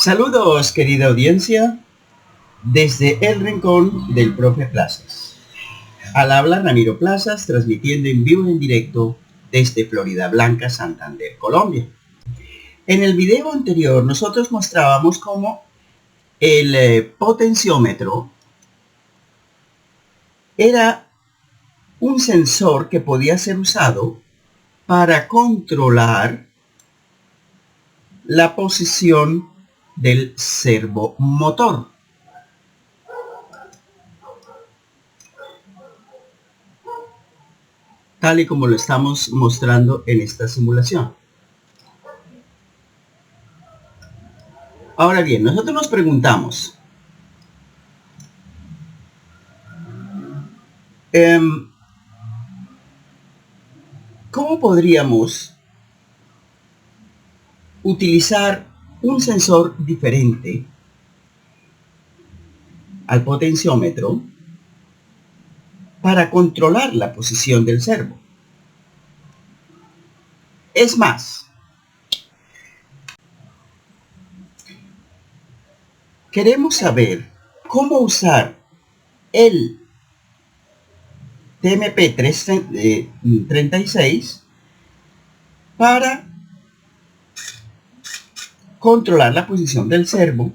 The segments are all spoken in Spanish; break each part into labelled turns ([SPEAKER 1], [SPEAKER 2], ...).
[SPEAKER 1] Saludos, querida audiencia, desde el rincón del profe Plazas. Al habla Ramiro Plazas, transmitiendo en vivo y en directo desde Florida Blanca, Santander, Colombia. En el video anterior nosotros mostrábamos cómo el potenciómetro era un sensor que podía ser usado para controlar la posición del servomotor. Tal y como lo estamos mostrando en esta simulación. Ahora bien, nosotros nos preguntamos, ¿cómo podríamos utilizar un sensor diferente al potenciómetro para controlar la posición del servo? Es más, queremos saber cómo usar el TMP-36 para controlar la posición del servo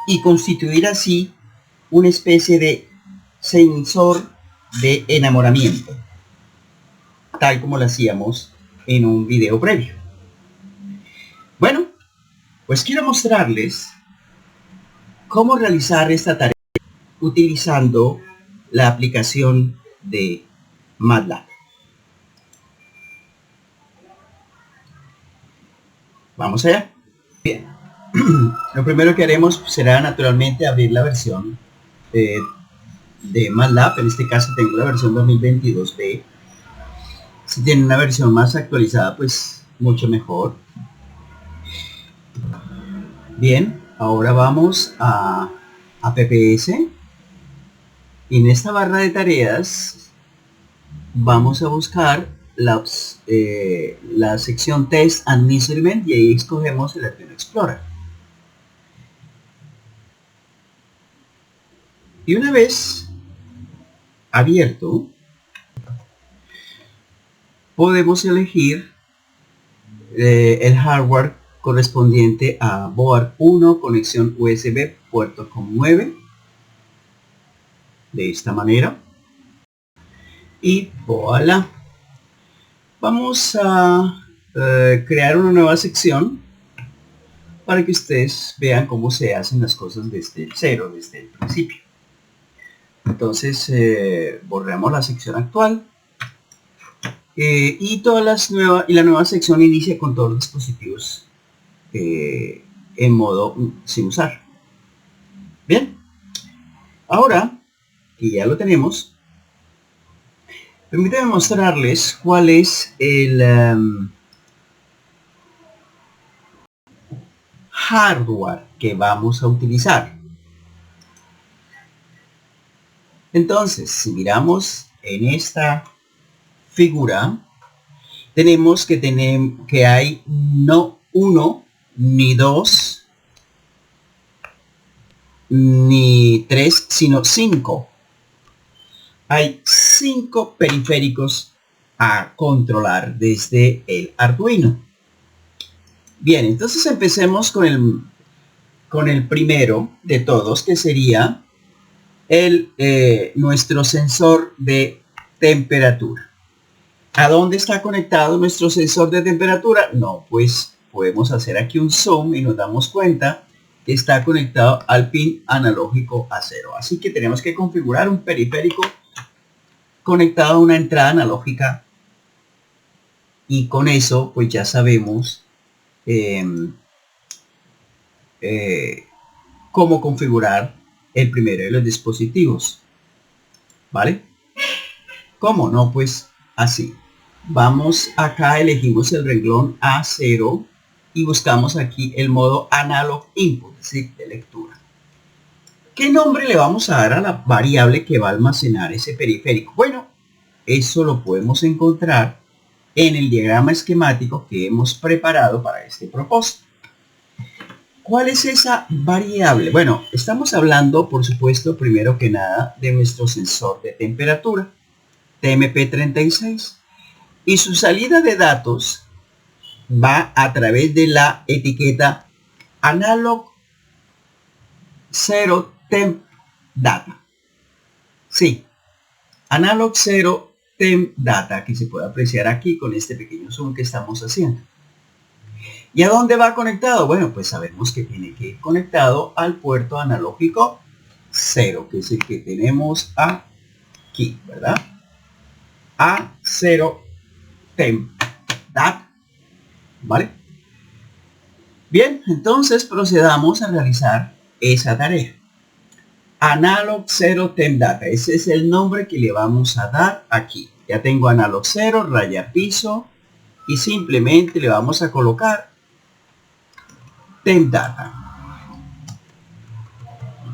[SPEAKER 1] y constituir así una especie de sensor de enamoramiento, tal como lo hacíamos en un video previo. Bueno, pues quiero mostrarles cómo realizar esta tarea utilizando la aplicación de MATLAB. Vamos allá. Bien. Lo primero que haremos será naturalmente abrir la versión de MATLAB. En este caso tengo la versión 2022B. Si tienen una versión más actualizada, pues mucho mejor. Bien, ahora vamos a PPS. Y en esta barra de tareas vamos a buscar la sección Test and Measurement y ahí escogemos el Arduino Explorer. Y una vez abierto, podemos elegir el hardware correspondiente a board 1, conexión USB, puerto con 9, de esta manera. Y voilà. Vamos a crear una nueva sección para que ustedes vean cómo se hacen las cosas desde el cero, desde el principio. Entonces borramos la sección actual y la nueva sección inicia con todos los dispositivos en modo sin usar. Bien, ahora que ya lo tenemos, permítanme mostrarles cuál es el hardware que vamos a utilizar. Entonces, si miramos en esta figura, tenemos que hay no 1, ni 2, ni 3, sino 5. Hay 5 periféricos a controlar desde el Arduino. Bien, entonces empecemos con el primero de todos, que sería nuestro sensor de temperatura. ¿A dónde está conectado nuestro sensor de temperatura? No, pues podemos hacer aquí un zoom y nos damos cuenta que está conectado al pin analógico a 0. Así que tenemos que configurar un periférico conectado a una entrada analógica y con eso pues ya sabemos cómo configurar el primero de los dispositivos. ¿Vale? ¿Cómo? No, pues así. Vamos acá, elegimos el renglón A0 y buscamos aquí el modo Analog Input, es decir, de lectura. ¿Qué nombre le vamos a dar a la variable que va a almacenar ese periférico? Bueno, eso lo podemos encontrar en el diagrama esquemático que hemos preparado para este propósito. ¿Cuál es esa variable? Bueno, estamos hablando, por supuesto, primero que nada, de nuestro sensor de temperatura, TMP36. Y su salida de datos va a través de la etiqueta Analog 0 Temp Data. Sí, Analog 0 Temp Data, que se puede apreciar aquí con este pequeño zoom que estamos haciendo. ¿Y a dónde va conectado? Bueno, pues sabemos que tiene que ir conectado al puerto analógico 0, que es el que tenemos aquí, ¿verdad? A0 Temp Data, ¿vale? Bien, entonces procedamos a realizar esa tarea. Analog 0 Temp Data, ese es el nombre que le vamos a dar aquí. Ya tengo Analog 0, raya piso, y simplemente le vamos a colocar Temp Data.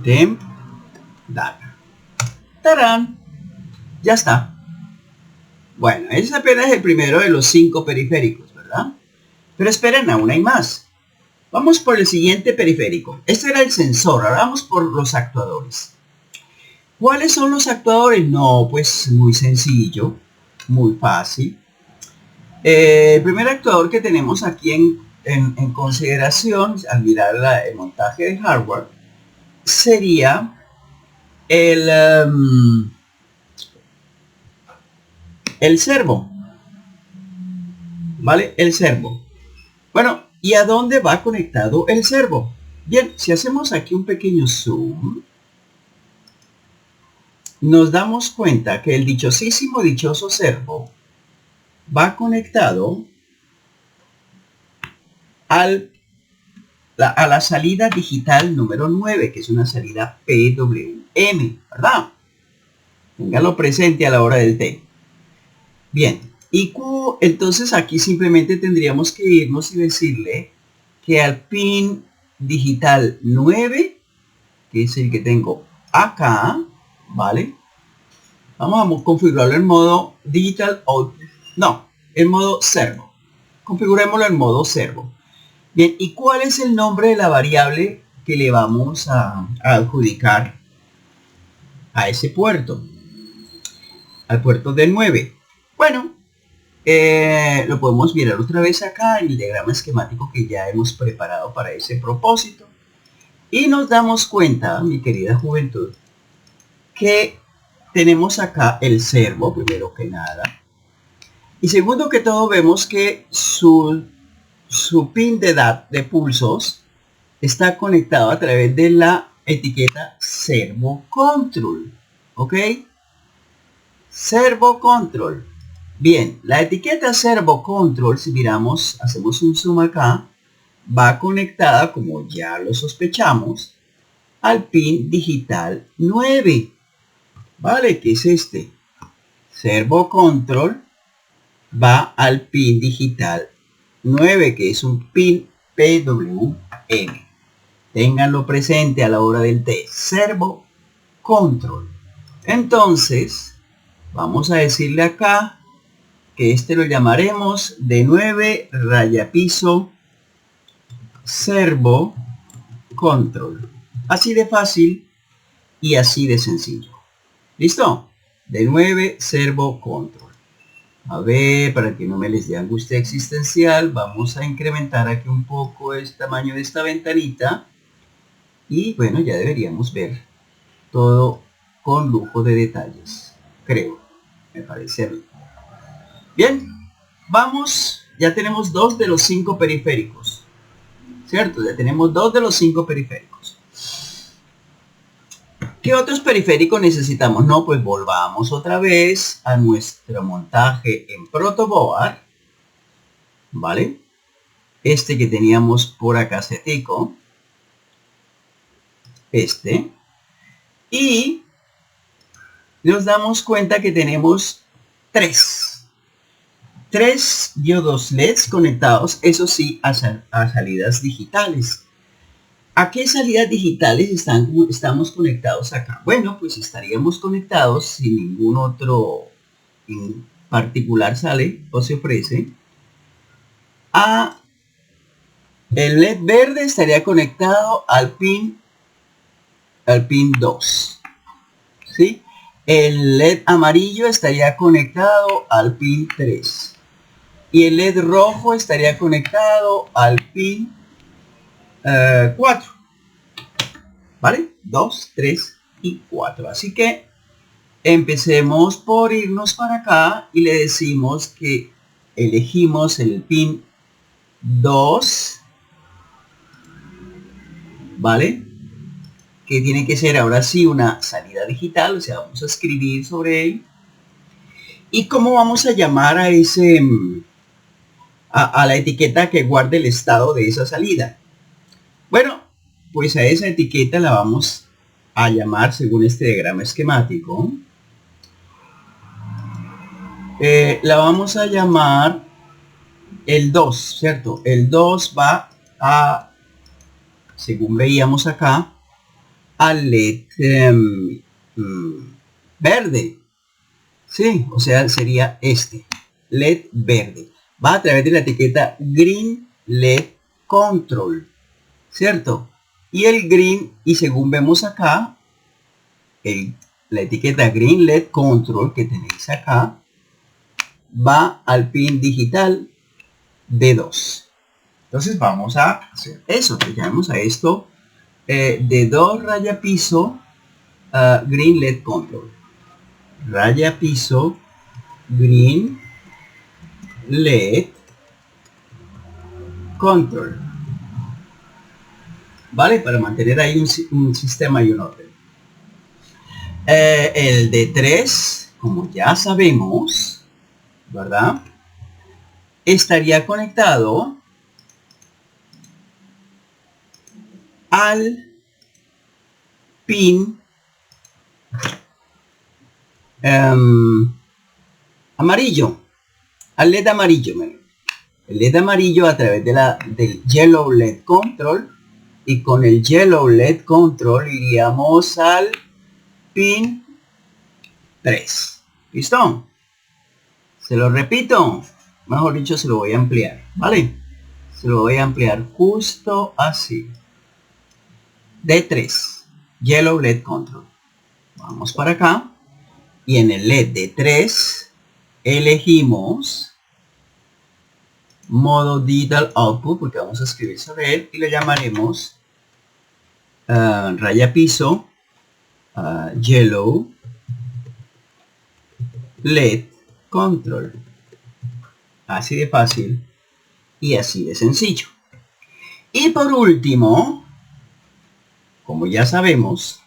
[SPEAKER 1] Temp Data. ¡Tarán! Ya está. Bueno, ese es apenas el primero de los 5 periféricos, ¿verdad? Pero esperen, aún hay más. Vamos por el siguiente periférico. Este era el sensor, ahora vamos por los actuadores. ¿Cuáles son los actuadores? No, pues muy sencillo, muy fácil. El primer actuador que tenemos aquí en consideración, al mirar el montaje de hardware, sería el servo, ¿vale? El servo. Bueno, ¿y a dónde va conectado el servo? Bien, si hacemos aquí un pequeño zoom, nos damos cuenta que el dichoso servo va conectado a la salida digital número 9, que es una salida PWM, ¿verdad? Téngalo presente a la hora del té. Bien, y entonces aquí simplemente tendríamos que irnos y decirle que al pin digital 9, que es el que tengo acá, ¿vale? Vamos a configurarlo en modo digital output, no, en modo servo. Configurémoslo en modo servo. Bien, ¿y cuál es el nombre de la variable que le vamos a adjudicar a ese puerto? Al puerto del 9. Bueno, lo podemos mirar otra vez acá en el diagrama esquemático que ya hemos preparado para ese propósito. Y nos damos cuenta, mi querida juventud, que tenemos acá el servo, primero que nada. Y segundo que todo, vemos que su pin de pulsos está conectado a través de la etiqueta Servo Control. ¿Ok? Servo Control. Bien, la etiqueta Servo Control, si miramos, hacemos un zoom acá, va conectada, como ya lo sospechamos, al pin digital 9. ¿Vale? ¿Qué es este? Servo Control va al pin digital 9, que es un pin PWM. Ténganlo presente a la hora del té. Servo Control. Entonces, vamos a decirle acá que este lo llamaremos de 9 raya piso Servo Control. Así de fácil y así de sencillo. ¿Listo? De 9 Servo Control. A ver, para que no me les dé angustia existencial, vamos a incrementar aquí un poco el tamaño de esta ventanita. Y bueno, ya deberíamos ver todo con lujo de detalles. Creo, me parece a mí. Bien, vamos, ya tenemos 2 de los 5 periféricos. ¿Cierto? Ya tenemos 2 de los 5 periféricos. ¿Qué otros periféricos necesitamos? No, pues volvamos otra vez a nuestro montaje en protoboard, ¿vale? Este que teníamos por acá setico, este, y nos damos cuenta que tenemos 3 diodos LEDs conectados, eso sí, a salidas digitales. ¿A qué salidas digitales estamos conectados acá? Bueno, pues estaríamos conectados, si ningún otro en particular sale o se ofrece, a El LED verde estaría conectado al pin 2. ¿Sí? El LED amarillo estaría conectado al pin 3. Y el LED rojo estaría conectado al pin 4. ¿Vale? 2, 3 y 4. Así que empecemos por irnos para acá y le decimos que elegimos el pin 2, ¿vale? Que tiene que ser ahora sí una salida digital, o sea, vamos a escribir sobre él. ¿Y cómo vamos a llamar a ese a la etiqueta que guarde el estado de esa salida? Bueno, pues a esa etiqueta la vamos a llamar según este diagrama esquemático. La vamos a llamar el 2, ¿cierto? El 2 va a, según veíamos acá, al LED verde. Sí, o sea, sería este, LED verde. Va a través de la etiqueta Green LED Control, ¿cierto? Y el green, y según vemos acá, la etiqueta Green LED Control que tenéis acá, va al pin digital D2. Entonces vamos a hacer eso, le llamamos a esto D2 raya piso Green LED Control. Raya piso Green LED Control. ¿Vale? Para mantener ahí un sistema y un orden. El D3, como ya sabemos, ¿verdad? Estaría conectado al pin amarillo, al LED amarillo. El LED amarillo a través del Yellow LED Control, y con el Yellow LED Control iríamos al pin 3. ¿Listo? Se lo repito, mejor dicho, se lo voy a ampliar, ¿vale? Se lo voy a ampliar justo así. D3, Yellow LED Control. Vamos para acá. Y en el LED D3 elegimos modo Digital Output, porque vamos a escribir sobre él, y lo llamaremos raya piso Yellow LED Control. Así de fácil y así de sencillo. Y por último, como ya sabemos,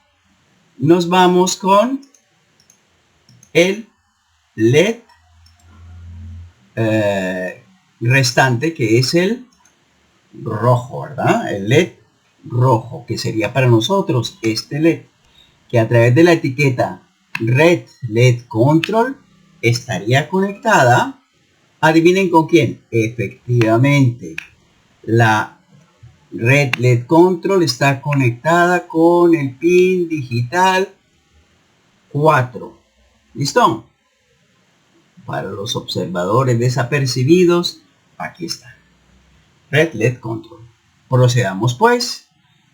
[SPEAKER 1] nos vamos con el LED restante, que es el rojo, ¿verdad? El LED rojo, que sería para nosotros este LED, que a través de la etiqueta Red LED Control estaría conectada. Adivinen con quién. Efectivamente, la Red LED Control está conectada con el pin digital 4. ¿Listo? Para los observadores desapercibidos, aquí está. Red LED Control. Procedamos pues,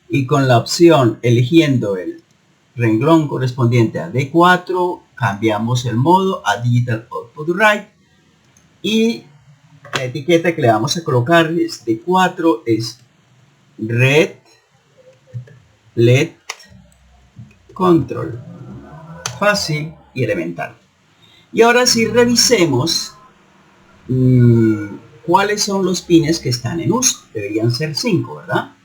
[SPEAKER 1] y con la opción eligiendo el renglón correspondiente a D4, cambiamos el modo a Digital Output Write, y la etiqueta que le vamos a colocar es D4, es Red LED Control. Fácil y elemental. Y ahora sí revisemos cuáles son los pines que están en uso. Deberían ser 5, ¿verdad?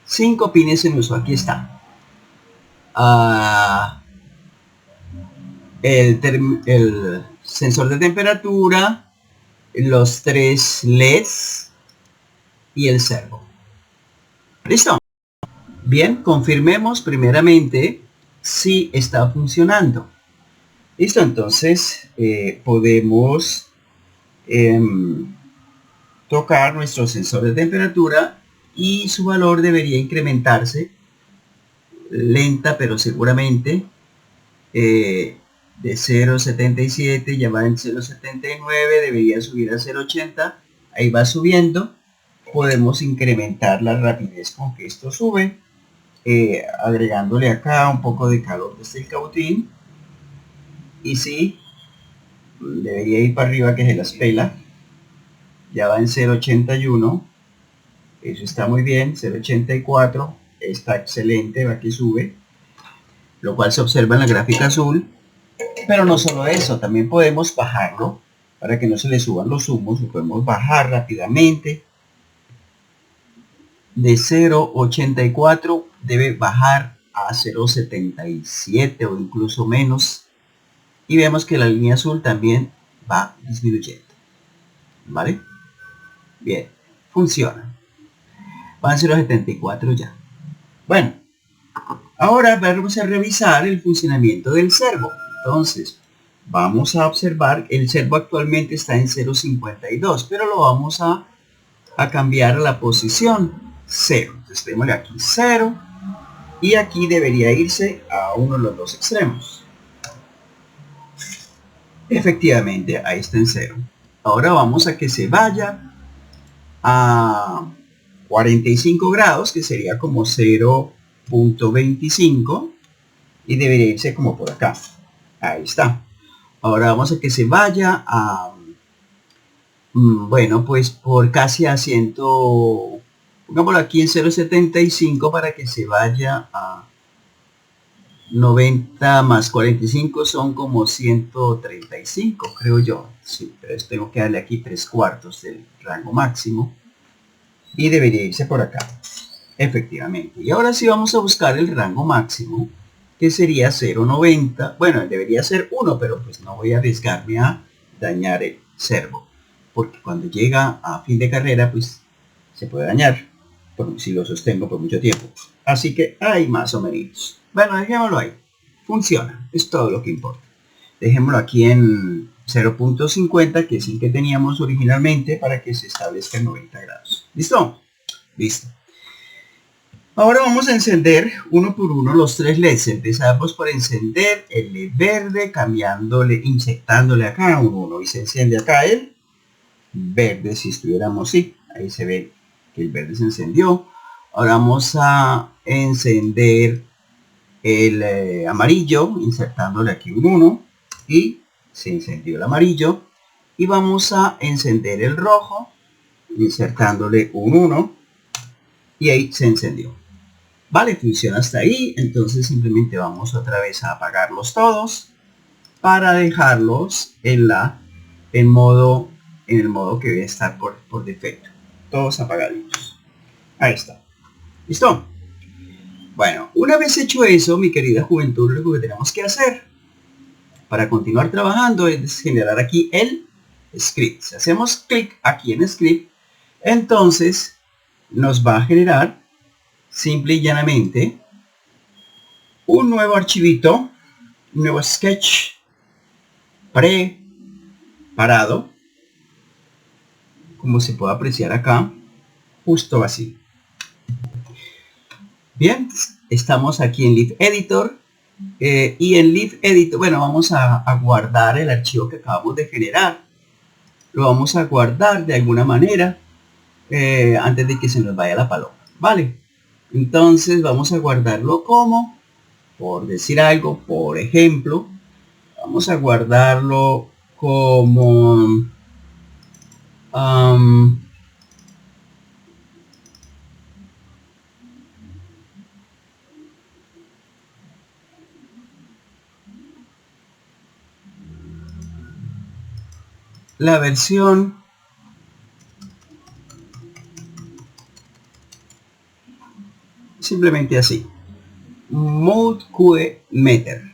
[SPEAKER 1] 5 pines en uso. Aquí está. El sensor de temperatura, los 3 LEDs y el servo. ¿Listo? Bien, confirmemos primeramente si está funcionando. Listo, entonces podemos tocar nuestro sensor de temperatura y su valor debería incrementarse lenta pero seguramente, de 0.77 ya va en 0.79, debería subir a 0.80, ahí va subiendo. podemos incrementar la rapidez con que esto sube, agregándole acá un poco de calor desde el cautín. Y sí, debería ir para arriba que se las pela. Ya va en 0.81. Eso está muy bien. 0.84 está excelente, va que sube, lo cual se observa en la gráfica azul. Pero no solo eso, también podemos bajarlo para que no se le suban los humos. Lo podemos bajar rápidamente. De 0.84 debe bajar a 0.77 o incluso menos. Y vemos que la línea azul también va disminuyendo. ¿Vale? Bien, funciona. Van a 0.74 ya. Bueno, ahora vamos a revisar el funcionamiento del servo. Entonces, vamos a observar, el servo actualmente está en 0.52, pero lo vamos a cambiar a la posición 0. Entonces, démosle aquí 0 y aquí debería irse a uno de los dos extremos. Efectivamente, ahí está en 0. Ahora vamos a que se vaya a 45 grados, que sería como 0.25, y debería irse como por acá. Ahí está. Ahora vamos a que se vaya a, bueno, pues por casi a 100, pongámoslo aquí en 0.75 para que se vaya a 90 más 45 son como 135, creo yo. Sí, pero tengo que darle aquí 3/4 del rango máximo. Y debería irse por acá. Efectivamente. Y ahora sí vamos a buscar el rango máximo, que sería 0.90. Bueno, debería ser 1, pero pues no voy a arriesgarme a dañar el servo, porque cuando llega a fin de carrera, pues se puede dañar, si lo sostengo por mucho tiempo. Así que hay más o menos. Bueno, dejémoslo ahí. Funciona. Es todo lo que importa. Dejémoslo aquí en 0.50, que es el que teníamos originalmente, para que se establezca en 90 grados. ¿Listo? Listo. Ahora vamos a encender uno por uno los 3 LEDs. Empezamos por encender el LED verde, cambiándole, inyectándole acá un 1 y se enciende acá el verde. Si estuviéramos así, ahí se ve que el verde se encendió. Ahora vamos a encender el amarillo, insertándole aquí un 1 y se encendió el amarillo. Y vamos a encender el rojo, insertándole un 1 y ahí se encendió. Vale, funciona hasta ahí. Entonces simplemente vamos otra vez a apagarlos todos para dejarlos en el modo que debe estar por defecto. Todos apagaditos. Ahí está. ¿Listo? Bueno, una vez hecho eso, mi querida juventud, lo que tenemos que hacer para continuar trabajando es generar aquí el script. Si hacemos clic aquí en script, entonces nos va a generar simple y llanamente un nuevo archivito, un nuevo sketch preparado, como se puede apreciar acá, justo así. Bien, estamos aquí en Leaf Editor y en Leaf Editor, bueno, vamos a guardar el archivo que acabamos de generar. Lo vamos a guardar de alguna manera antes de que se nos vaya la paloma, ¿vale? Entonces vamos a guardarlo como, por decir algo, por ejemplo, vamos a guardarlo como la versión simplemente así, Mood QE Meter.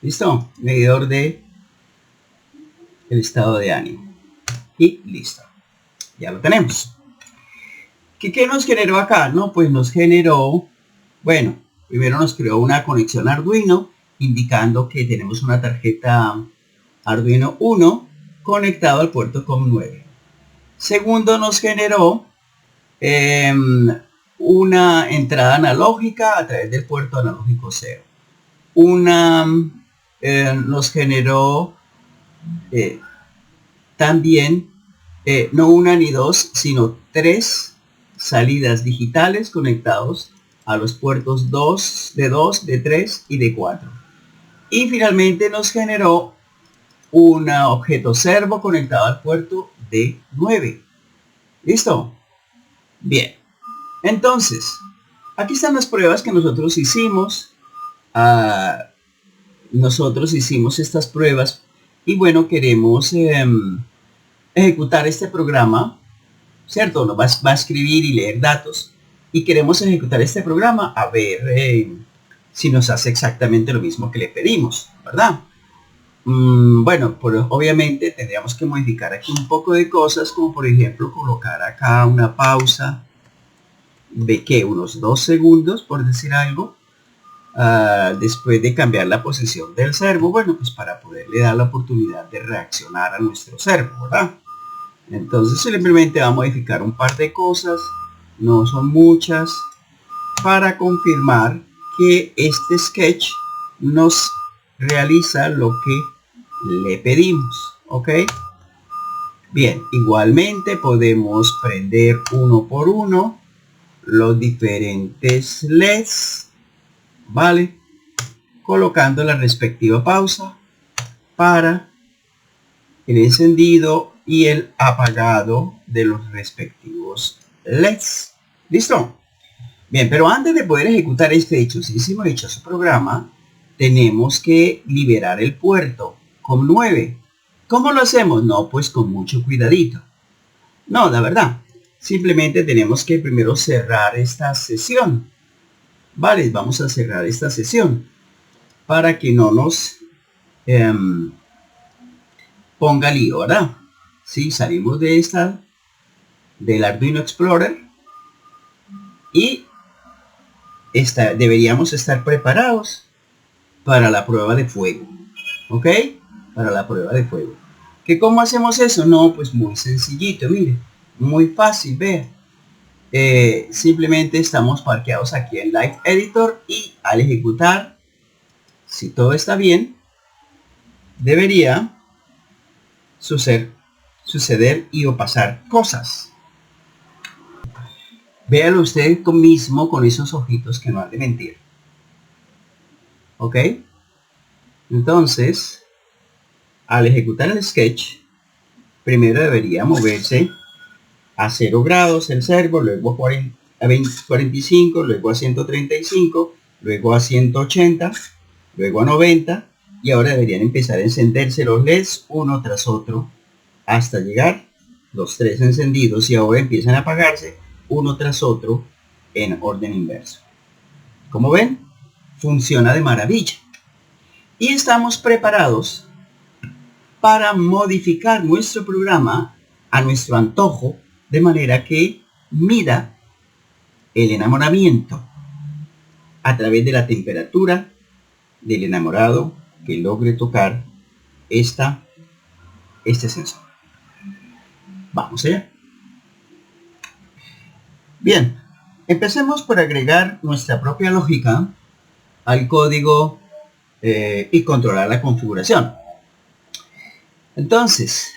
[SPEAKER 1] ¿Listo? Medidor de el estado de ánimo. Y listo. Ya lo tenemos. ¿Qué nos generó acá? No, pues nos generó, bueno, primero nos creó una conexión Arduino indicando que tenemos una tarjeta Arduino 1 conectado al puerto COM9. Segundo, nos generó una entrada analógica a través del puerto analógico 0. Nos generó también no una ni dos, sino 3 salidas digitales conectados a los puertos 2, de 3 y de 4. Y finalmente nos generó un objeto servo conectado al puerto D9. ¿Listo? Bien. Entonces, aquí están las pruebas que nosotros hicimos. Nosotros hicimos estas pruebas y bueno, queremos ejecutar este programa, ¿cierto? Nos va a escribir y leer datos y queremos ejecutar este programa a ver si nos hace exactamente lo mismo que le pedimos, ¿verdad? Bueno, pues obviamente tendríamos que modificar aquí un poco de cosas, como por ejemplo colocar acá una pausa de que unos 2 segundos, por decir algo, después de cambiar la posición del servo, bueno, pues para poderle dar la oportunidad de reaccionar a nuestro servo, ¿verdad? Entonces simplemente va a modificar un par de cosas, no son muchas, para confirmar que este sketch nos realiza lo que le pedimos, ¿ok? Bien, igualmente podemos prender uno por uno los diferentes LEDs, ¿vale? Colocando la respectiva pausa para el encendido y el apagado de los respectivos LEDs. ¿Listo? Bien, pero antes de poder ejecutar este dichosísimo dichoso programa, tenemos que liberar el puerto COM9. ¿Cómo lo hacemos? No, pues con mucho cuidadito. No, la verdad, simplemente tenemos que primero cerrar esta sesión. Vale, vamos a cerrar esta sesión para que no nos ponga lío, ¿verdad? Sí, salimos de del Arduino Explorer y deberíamos estar preparados para la prueba de fuego, ¿ok? Para la prueba de fuego. ¿Que cómo hacemos eso? No, pues muy sencillito, mire, muy fácil, vea. Simplemente estamos parqueados aquí en Live Editor y al ejecutar, si todo está bien, debería suceder y o pasar cosas. Véalo usted mismo con esos ojitos que no han de mentir. ¿Ok? Entonces, al ejecutar el sketch, primero debería moverse a 0 grados el servo, luego a 45, luego a 135, luego a 180, luego a 90 y ahora deberían empezar a encenderse los LEDs uno tras otro hasta llegar los 3 encendidos y ahora empiezan a apagarse uno tras otro en orden inverso. Como ven, funciona de maravilla. Y estamos preparados para modificar nuestro programa a nuestro antojo de manera que mida el enamoramiento a través de la temperatura del enamorado que logre tocar este sensor. Vamos allá. Bien, empecemos por agregar nuestra propia lógica al código y controlar la configuración. Entonces,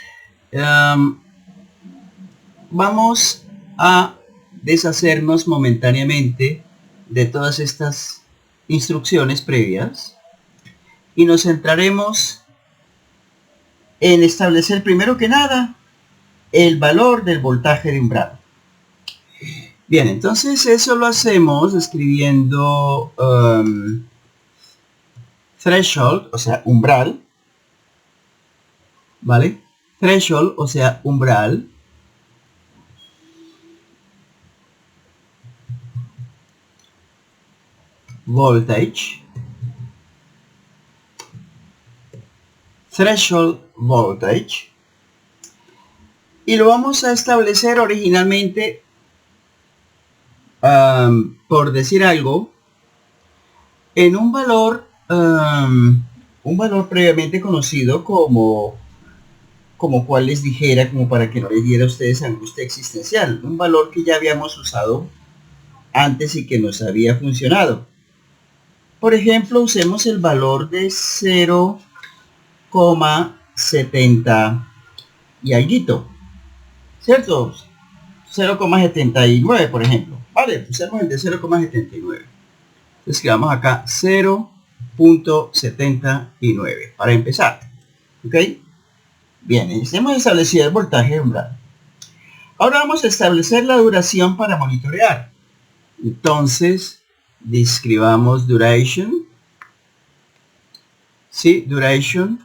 [SPEAKER 1] vamos a deshacernos momentáneamente de todas estas instrucciones previas y nos centraremos en establecer primero que nada el valor del voltaje de umbral. Bien, entonces eso lo hacemos escribiendo threshold, o sea, umbral, ¿vale? Threshold, o sea, umbral, voltage, threshold voltage, y lo vamos a establecer originalmente, por decir algo, en un valor previamente conocido como cual les dijera, como para que no les diera a ustedes angustia existencial, un valor que ya habíamos usado antes y que nos había funcionado. Por ejemplo, usemos el valor de 0,70 y alguito. ¿cierto? 0,79, por ejemplo. Vale, pusemos el de 0,79. Escribamos acá 0.79 para empezar. ¿Ok? Bien, hemos establecido el voltaje umbral. Ahora vamos a establecer la duración para monitorear. Entonces, describamos duration. Sí, duration.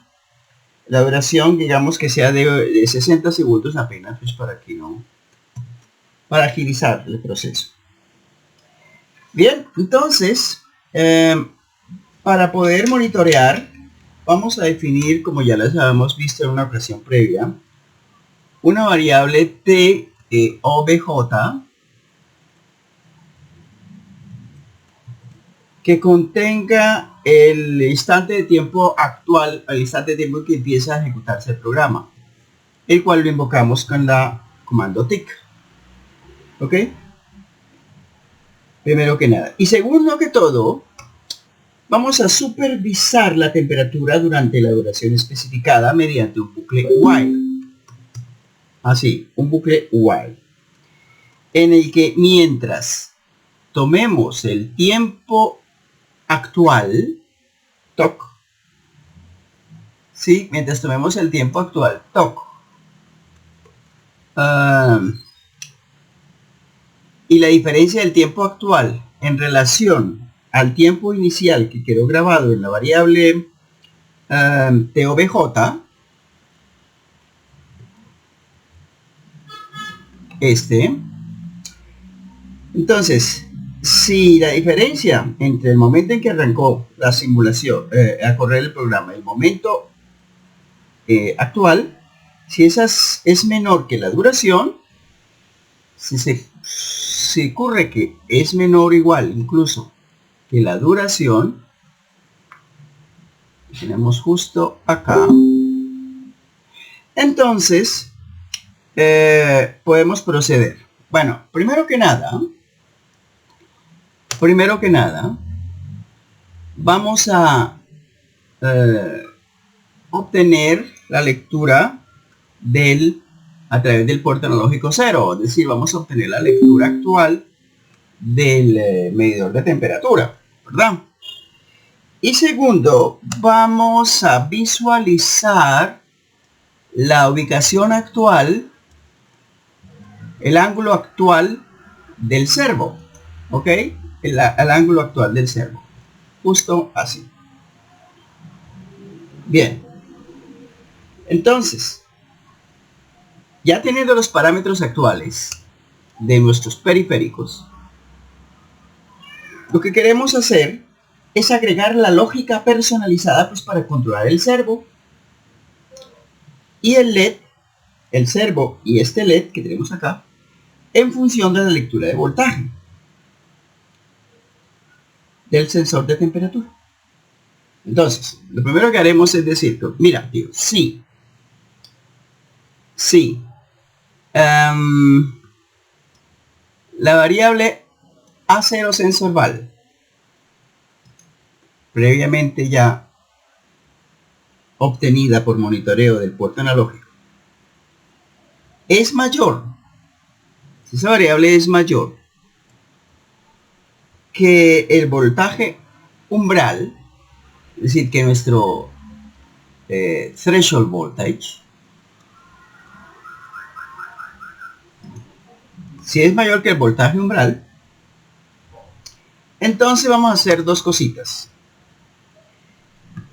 [SPEAKER 1] La duración, digamos que sea de 60 segundos apenas, pues para que no, para agilizar el proceso. Bien, entonces, para poder monitorear, vamos a definir, como ya las habíamos visto en una ocasión previa, una variable t obj que contenga el instante de tiempo actual, el instante de tiempo que empieza a ejecutarse el programa, el cual lo invocamos con la comando tick. ¿Ok? Primero que nada. Y segundo que todo, vamos a supervisar la temperatura durante la duración especificada mediante un bucle while. Así, un bucle while. En el que mientras tomemos el tiempo actual, toc, ¿sí? Mientras tomemos el tiempo actual, toc, y la diferencia del tiempo actual en relación al tiempo inicial que quedó grabado en la variable TOBJ, entonces, si la diferencia entre el momento en que arrancó la simulación a correr el programa y el momento actual, si esa es menor que la duración, si ocurre que es menor o igual incluso que la duración, tenemos justo acá, entonces podemos proceder. Bueno, primero que nada, vamos a obtener la lectura a través del puerto analógico 0, es decir, vamos a obtener la lectura actual del medidor de temperatura, ¿verdad? Y segundo, vamos a visualizar la ubicación actual, el ángulo actual del servo, ¿ok? El ángulo actual del servo, justo así. Bien, entonces, ya teniendo los parámetros actuales de nuestros periféricos, lo que queremos hacer es agregar la lógica personalizada pues para controlar el servo y el LED, el servo y este LED que tenemos acá, en función de la lectura de voltaje del sensor de temperatura. Entonces, lo primero que haremos es decir, mira, tío, sí, la variable A0 sensor val, previamente ya obtenida por monitoreo del puerto analógico, es mayor, si esa variable es mayor que el voltaje umbral, es decir, que nuestro threshold voltage, si es mayor que el voltaje umbral, entonces vamos a hacer dos cositas.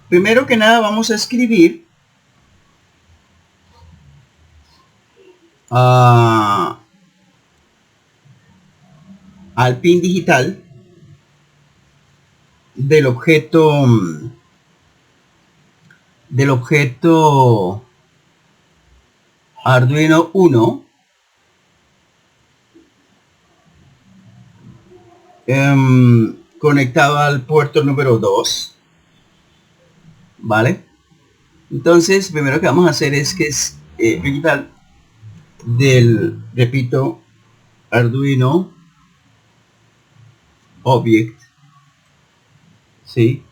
[SPEAKER 1] Primero que nada vamos a escribir al pin digital del objeto Arduino 1 conectado al puerto número 2, ¿vale? Entonces, primero que vamos a hacer es que es digital del, repito, Arduino Object, ¿sí?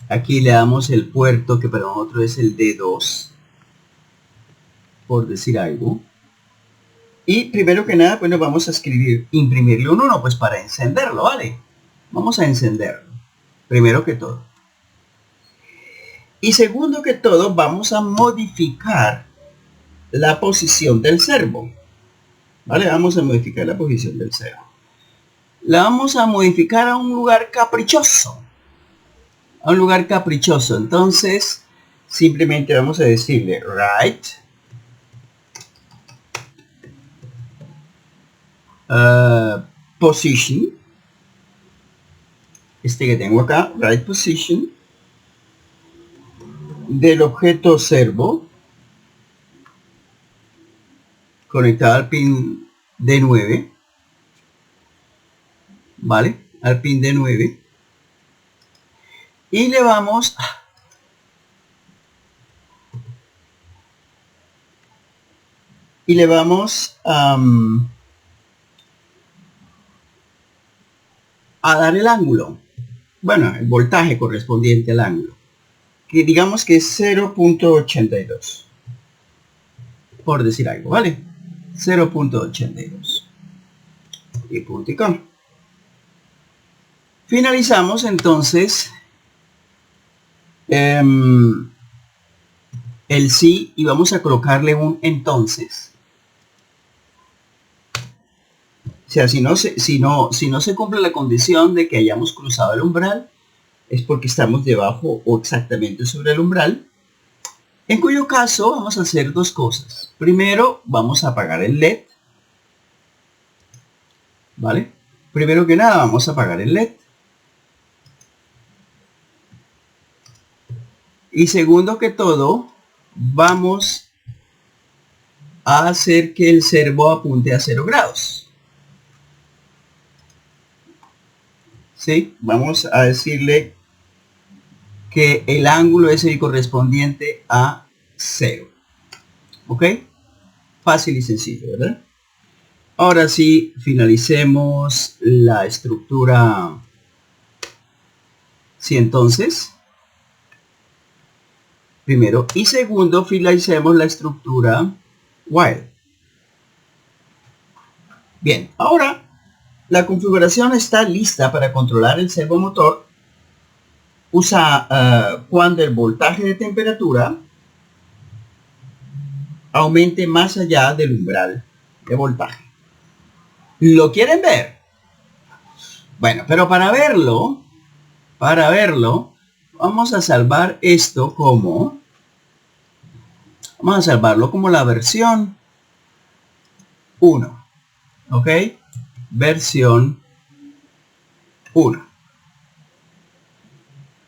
[SPEAKER 1] Aquí le damos el puerto que para nosotros es el D2, por decir algo. Y primero que nada, pues nos vamos a escribir, imprimirle un 1, pues para encenderlo, ¿vale? Vamos a encenderlo, primero que todo. Y segundo que todo, vamos a modificar la posición del servo. ¿Vale? Vamos a modificar la posición del servo. La vamos a modificar a un lugar caprichoso. A un lugar caprichoso. Entonces, simplemente vamos a decirle right position. Este que tengo acá, right position del objeto servo conectado al pin D9, ¿vale? Al pin D9. Y le vamos a dar el ángulo. Bueno, el voltaje correspondiente al ángulo. Que digamos que es 0.82. Por decir algo, ¿vale? 0.82. Y punto y coma. Finalizamos entonces el sí y vamos a colocarle un entonces. O sea, si no se cumple la condición de que hayamos cruzado el umbral, es porque estamos debajo o exactamente sobre el umbral. En cuyo caso vamos a hacer dos cosas. Primero, vamos a apagar el LED. ¿Vale? Primero que nada, vamos a apagar el LED. Y segundo que todo, vamos a hacer que el servo apunte a 0 grados. ¿Sí? Vamos a decirle que el ángulo es el correspondiente a 0. ¿Ok? Fácil y sencillo, ¿verdad? Ahora sí, finalicemos la estructura. Sí, entonces, primero y segundo, finalicemos la estructura while. Bien, ahora la configuración está lista para controlar el servomotor. Usa cuando el voltaje de temperatura aumente más allá del umbral de voltaje. ¿Lo quieren ver? Bueno, pero para verlo, vamos a salvar esto como, vamos a salvarlo como la versión 1, ¿ok? Versión 1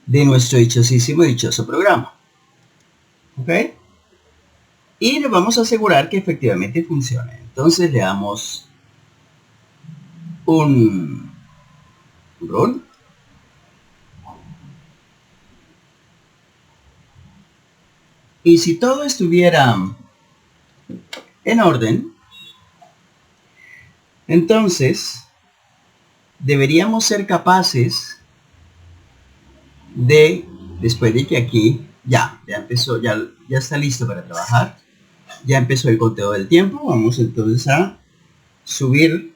[SPEAKER 1] de nuestro dichoso programa, ¿ok? Y le vamos a asegurar que efectivamente funcione. Entonces le damos un run. Y si todo estuviera en orden, entonces deberíamos ser capaces de, después de que aquí ya empezó, ya está listo para trabajar, ya empezó el conteo del tiempo, vamos entonces a subir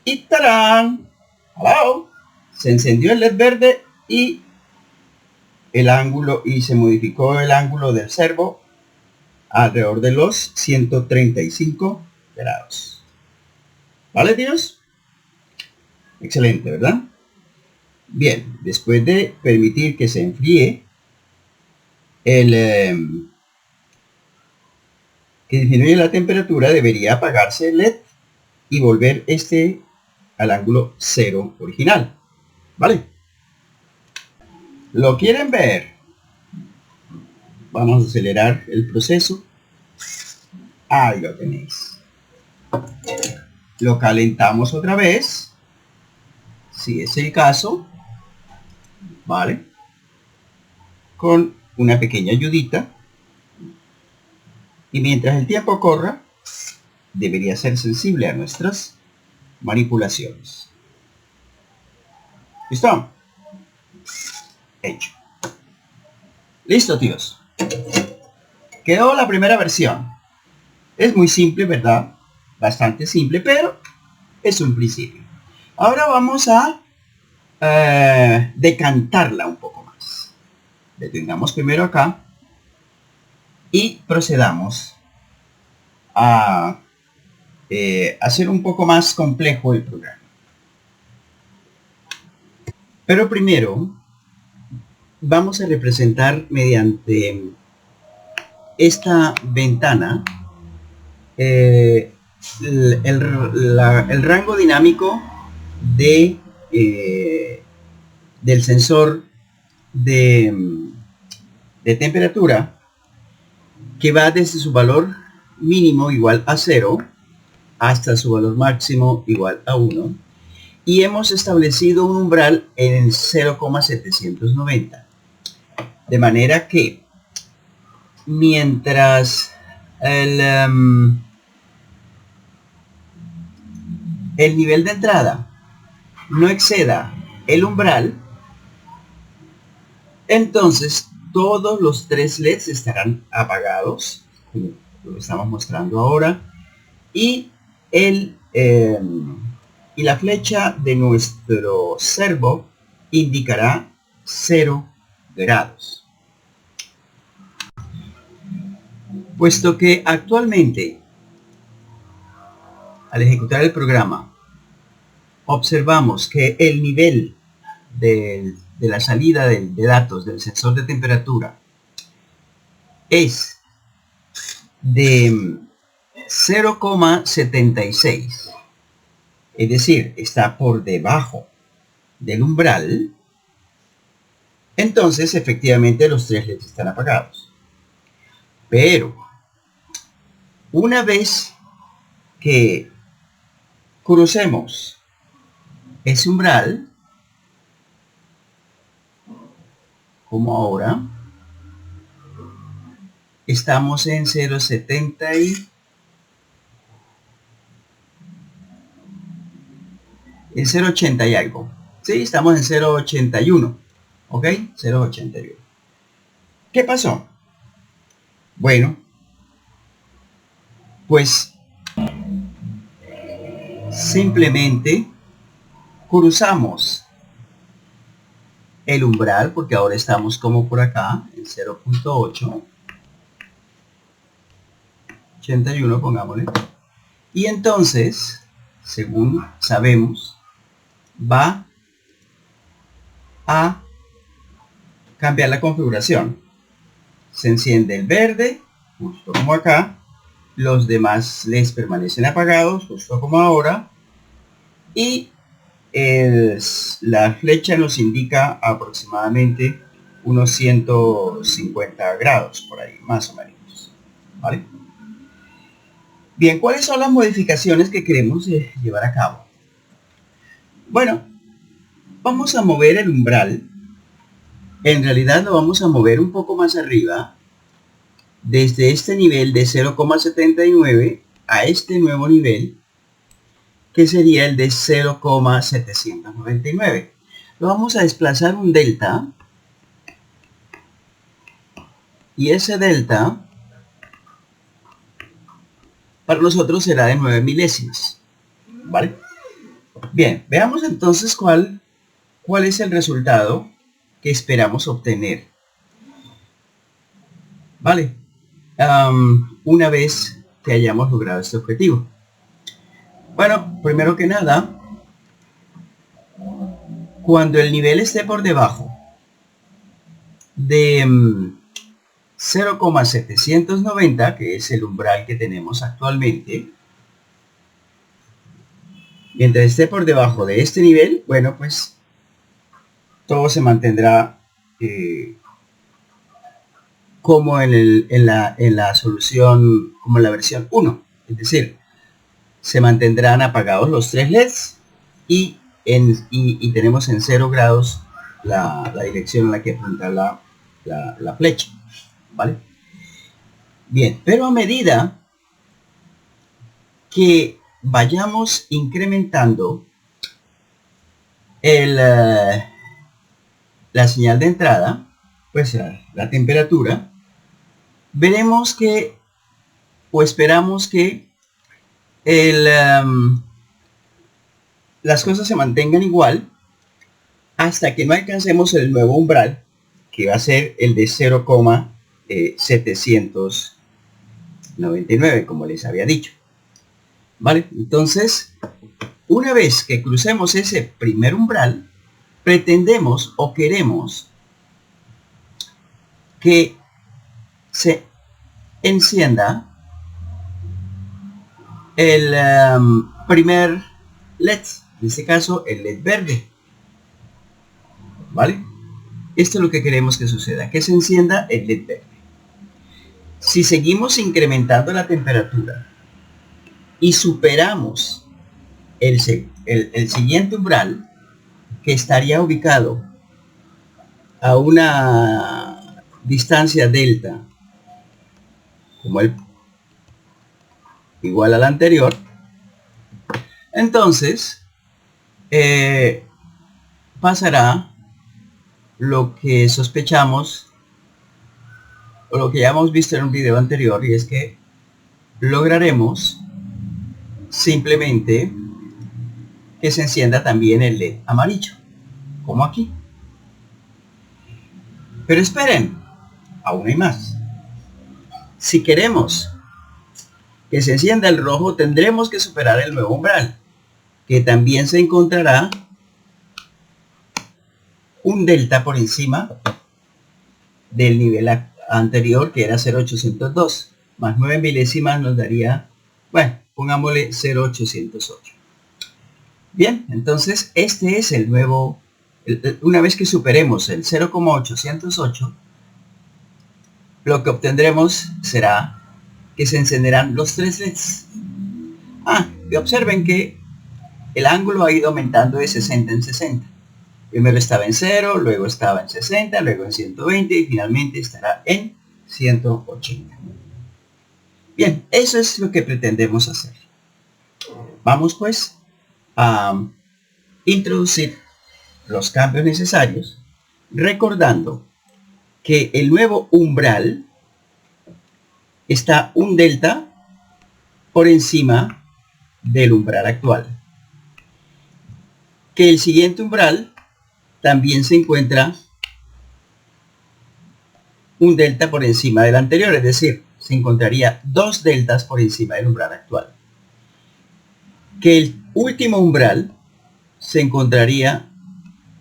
[SPEAKER 1] y ¡tarán! ¡Hello! Se encendió el LED verde y el ángulo, y se modificó el ángulo del servo alrededor de los 135 grados. ¿Vale, tíos? Excelente, ¿verdad? Bien, después de permitir que se enfríe que disminuye la temperatura, debería apagarse el LED y volver este al ángulo 0 original. ¿Vale? ¿Lo quieren ver? Vamos a acelerar el proceso. Ahí lo tenéis. Lo calentamos otra vez, si es el caso, ¿vale? Con una pequeña ayudita. Y mientras el tiempo corra, debería ser sensible a nuestras manipulaciones. ¿Listo? Hecho. Listo, tíos. Quedó la primera versión. Es muy simple, ¿verdad? bastante simple, pero es un principio. Ahora vamos a decantarla un poco más. Detengamos primero acá y procedamos a hacer un poco más complejo el programa. Pero primero vamos a representar mediante esta ventana el rango dinámico de, del sensor de temperatura, que va desde su valor mínimo igual a 0 hasta su valor máximo igual a 1, y hemos establecido un umbral en 0,790, de manera que mientras el nivel de entrada no exceda el umbral, entonces todos los 3 LEDs estarán apagados, como lo estamos mostrando ahora, y y la flecha de nuestro servo indicará 0 grados. Puesto que actualmente, al ejecutar el programa, observamos que el nivel de la salida de datos del sensor de temperatura es de 0,76, es decir, está por debajo del umbral, entonces efectivamente los 3 LEDs están apagados. Pero una vez que crucemos ese umbral, como ahora, estamos en 0,70 en 0,80 y algo. Sí, estamos en 0,81. ¿Ok? 0,81. ¿Qué pasó? Bueno, pues simplemente cruzamos el umbral, porque ahora estamos como por acá, en 0,8. 81, pongámosle. Y entonces, según sabemos, va a cambiar la configuración. Se enciende el verde, justo como acá. Los demás LEDs permanecen apagados, justo como ahora. Y la flecha nos indica aproximadamente unos 150 grados, por ahí, más o menos. ¿Vale? Bien, ¿cuáles son las modificaciones que queremos llevar a cabo? Bueno, vamos a mover el umbral. En realidad lo vamos a mover un poco más arriba, desde este nivel de 0,79 a este nuevo nivel, que sería el de 0,799. Lo vamos a desplazar un delta, y ese delta para nosotros será de 9 milésimas. ¿Vale? Bien, veamos entonces cuál es el resultado que esperamos obtener. ¿Vale? Una vez que hayamos logrado este objetivo. Bueno, primero que nada, cuando el nivel esté por debajo de 0,790, que es el umbral que tenemos actualmente, mientras esté por debajo de este nivel, bueno, pues todo se mantendrá como en la solución, como en la versión 1. Es decir, se mantendrán apagados los 3 LEDs y tenemos en 0 grados la dirección a la que apunta la flecha. ¿Vale? Bien, pero a medida que vayamos incrementando la señal de entrada, pues la temperatura, veremos que, o esperamos que las cosas se mantengan igual hasta que no alcancemos el nuevo umbral, que va a ser el de 0,799, como les había dicho. ¿Vale? Entonces, una vez que crucemos ese primer umbral, pretendemos o queremos que se encienda el primer LED, en este caso el LED verde. ¿Vale? Esto es lo que queremos que suceda, que se encienda el LED verde. Si seguimos incrementando la temperatura y superamos el siguiente umbral, que estaría ubicado a una distancia delta como el igual al anterior, entonces pasará lo que sospechamos o lo que ya hemos visto en un video anterior, y es que lograremos simplemente que se encienda también el LED amarillo, como aquí. Pero esperen, aún hay más. Si queremos que se encienda el rojo, tendremos que superar el nuevo umbral, que también se encontrará un delta por encima del nivel anterior, que era 0,802, más 9 milésimas nos daría, bueno, pongámosle 0,808. Bien, entonces este es el nuevo, una vez que superemos el 0,808, lo que obtendremos será que se encenderán los 3 LEDs. Y observen que el ángulo ha ido aumentando de 60 en 60. Primero estaba en 0, luego estaba en 60, luego en 120 y finalmente estará en 180. Bien, eso es lo que pretendemos hacer. Vamos pues a introducir los cambios necesarios, recordando que el nuevo umbral está un delta por encima del umbral actual, que el siguiente umbral también se encuentra un delta por encima del anterior, es decir, se encontraría 2 deltas por encima del umbral actual, que el último umbral se encontraría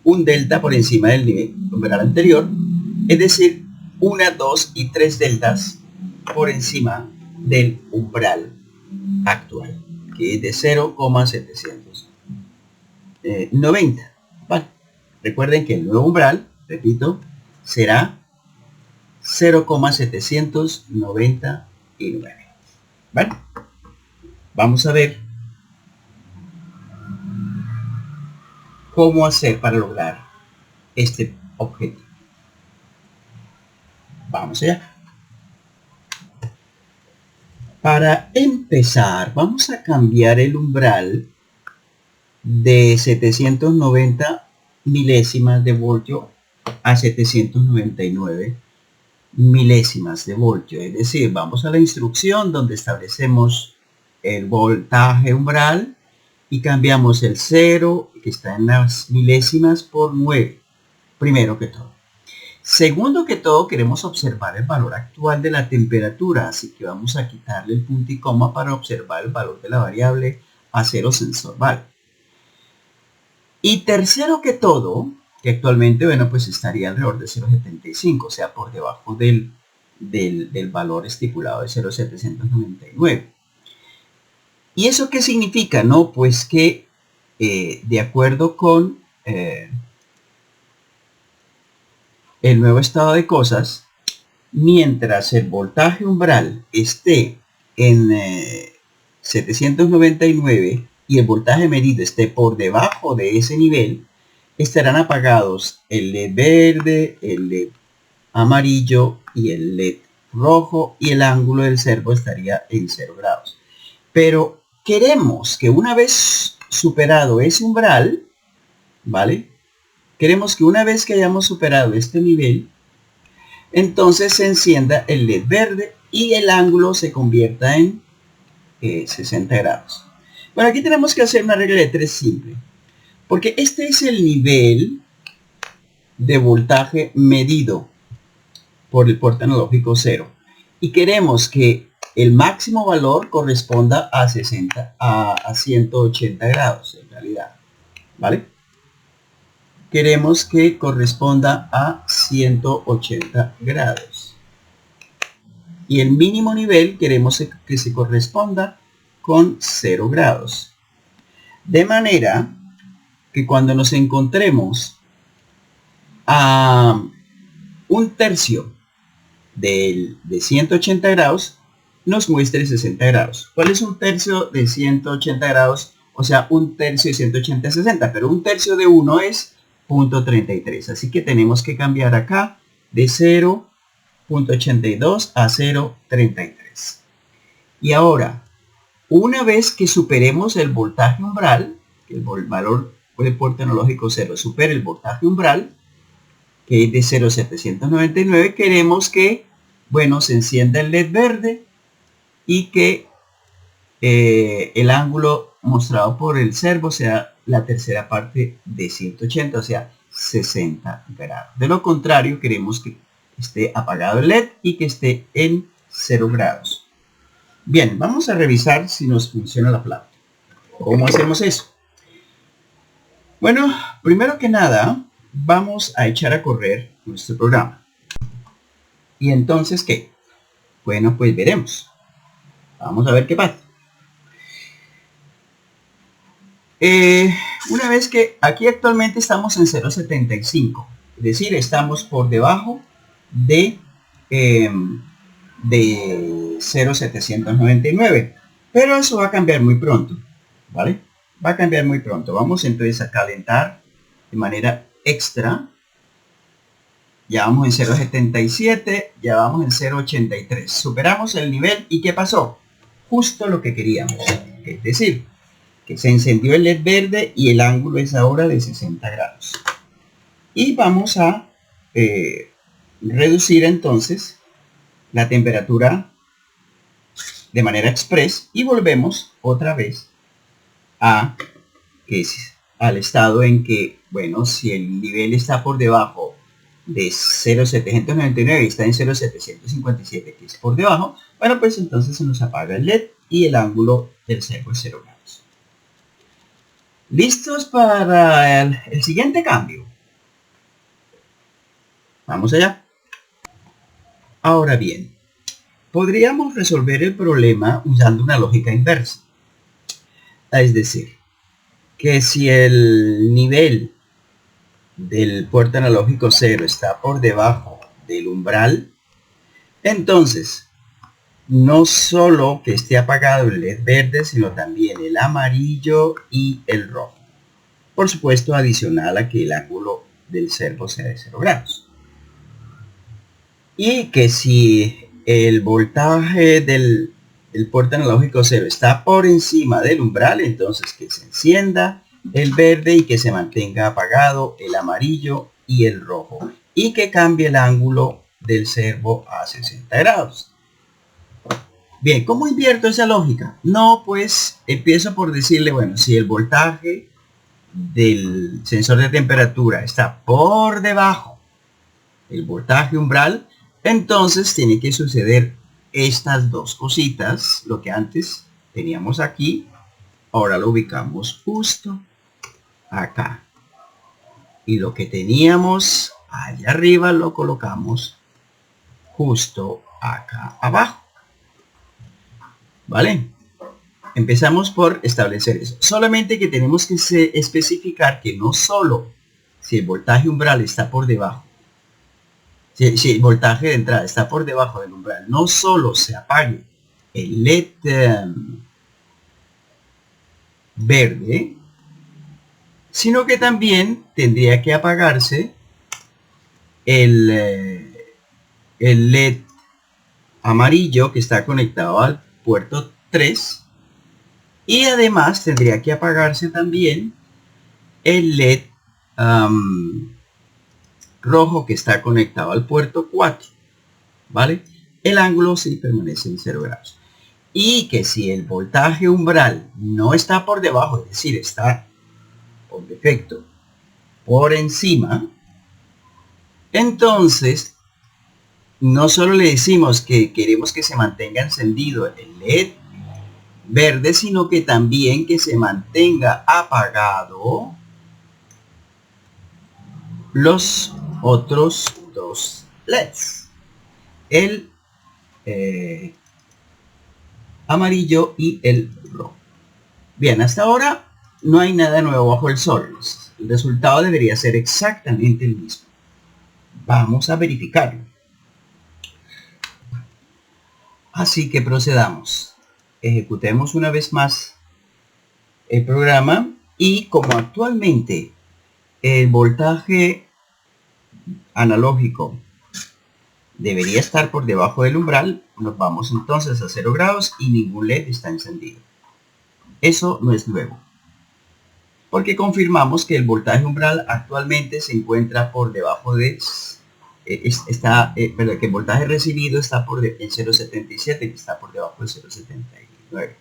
[SPEAKER 1] un delta por encima del nivel umbral anterior, es decir, 1, 2 y 3 deltas por encima del umbral actual, que es de 0,790. Vale. Recuerden que el nuevo umbral, repito, será 0,799. ¿Vale? Vamos a ver cómo hacer para lograr este objetivo. Vamos allá. Para empezar, vamos a cambiar el umbral de 790 milésimas de voltio a 799 milésimas de voltio. Es decir, vamos a la instrucción donde establecemos el voltaje umbral y cambiamos el 0, que está en las milésimas, por 9, primero que todo. Segundo que todo, queremos observar el valor actual de la temperatura, así que vamos a quitarle el punto y coma para observar el valor de la variable acero sensor val. Y tercero que todo, que actualmente, bueno, pues estaría alrededor de 0,75, o sea, por debajo del valor estipulado de 0,799. ¿Y eso qué significa? No, pues que de acuerdo con el nuevo estado de cosas, mientras el voltaje umbral esté en 799 y el voltaje medido esté por debajo de ese nivel, estarán apagados el LED verde, el LED amarillo y el LED rojo, y el ángulo del servo estaría en 0 grados. Pero queremos que una vez superado ese umbral, ¿vale? Queremos que una vez que hayamos superado este nivel, entonces se encienda el LED verde y el ángulo se convierta en 60 grados. Bueno, aquí tenemos que hacer una regla de 3 simple, porque este es el nivel de voltaje medido por el puerto analógico 0 y queremos que el máximo valor corresponda a 180 grados en realidad, ¿vale? Queremos que corresponda a 180 grados y el mínimo nivel queremos que se corresponda con 0 grados, de manera que cuando nos encontremos a un tercio de 180 grados nos muestre 60 grados. ¿Cuál es un tercio de 180 grados? O sea, un tercio de 180 es 60, pero un tercio de 1 es 0.33. Así que tenemos que cambiar acá de 0.82 a 0.33. Y ahora, una vez que superemos el voltaje umbral, que el valor del puerto analógico 0 supere el voltaje umbral, que es de 0.799, queremos que, bueno, se encienda el LED verde y que el ángulo mostrado por el servo sea la tercera parte de 180, o sea, 60 grados. De lo contrario, queremos que esté apagado el LED y que esté en 0 grados. Bien, vamos a revisar si nos funciona la planta. ¿Cómo hacemos eso? Bueno, primero que nada, vamos a echar a correr nuestro programa. ¿Y entonces qué? Bueno, pues veremos. Vamos a ver qué pasa. Una vez que aquí actualmente estamos en 0.75, es decir, estamos por debajo de 0.799, pero eso va a cambiar muy pronto, ¿vale? Va a cambiar muy pronto. Vamos entonces a calentar de manera extra. Ya vamos en 0.77, ya vamos en 0.83. Superamos el nivel y ¿qué pasó? Justo lo que queríamos. Es decir, que se encendió el LED verde y el ángulo es ahora de 60 grados. Y vamos a reducir entonces la temperatura de manera express y volvemos otra vez al estado en que, bueno, si el nivel está por debajo de 0.799 y está en 0.757, que es por debajo, bueno, pues entonces se nos apaga el LED y el ángulo del servo es 0 grados. ¿Listos para el siguiente cambio? Vamos allá. Ahora bien, podríamos resolver el problema usando una lógica inversa. Es decir, que si el nivel del puerto analógico 0 está por debajo del umbral, entonces no solo que esté apagado el LED verde, sino también el amarillo y el rojo. Por supuesto, adicional a que el ángulo del servo sea de 0 grados. Y que si el voltaje del puerto analógico 0 está por encima del umbral, entonces que se encienda el verde y que se mantenga apagado el amarillo y el rojo. Y que cambie el ángulo del servo a 60 grados. Bien, ¿cómo invierto esa lógica? No, pues empiezo por decirle, bueno, si el voltaje del sensor de temperatura está por debajo del voltaje umbral, entonces tiene que suceder estas dos cositas. Lo que antes teníamos aquí, ahora lo ubicamos justo acá. Y lo que teníamos allá arriba lo colocamos justo acá abajo. ¿Vale? Empezamos por establecer eso. Solamente que tenemos que especificar que no solo si el voltaje umbral está por debajo, si el voltaje de entrada está por debajo del umbral, no solo se apague el LED verde, sino que también tendría que apagarse el LED amarillo que está conectado al puerto 3 y además tendría que apagarse también el LED rojo que está conectado al puerto 4, ¿vale? El ángulo sí permanece en 0 grados. y que si el voltaje umbral no está por debajo, es decir, está por defecto por encima, entonces no solo le decimos que queremos que se mantenga encendido el LED verde, sino que también que se mantenga apagado los otros dos LEDs, el amarillo y el rojo. Bien, hasta ahora no hay nada nuevo bajo el sol. El resultado debería ser exactamente el mismo. Vamos a verificarlo. Así que procedamos. Ejecutemos una vez más el programa y como actualmente el voltaje analógico debería estar por debajo del umbral, nos vamos entonces a 0 grados y ningún LED está encendido. Eso no es nuevo, porque confirmamos que el voltaje umbral actualmente se encuentra por debajo de que el voltaje recibido está por en 0.77, que está por debajo de 0.79.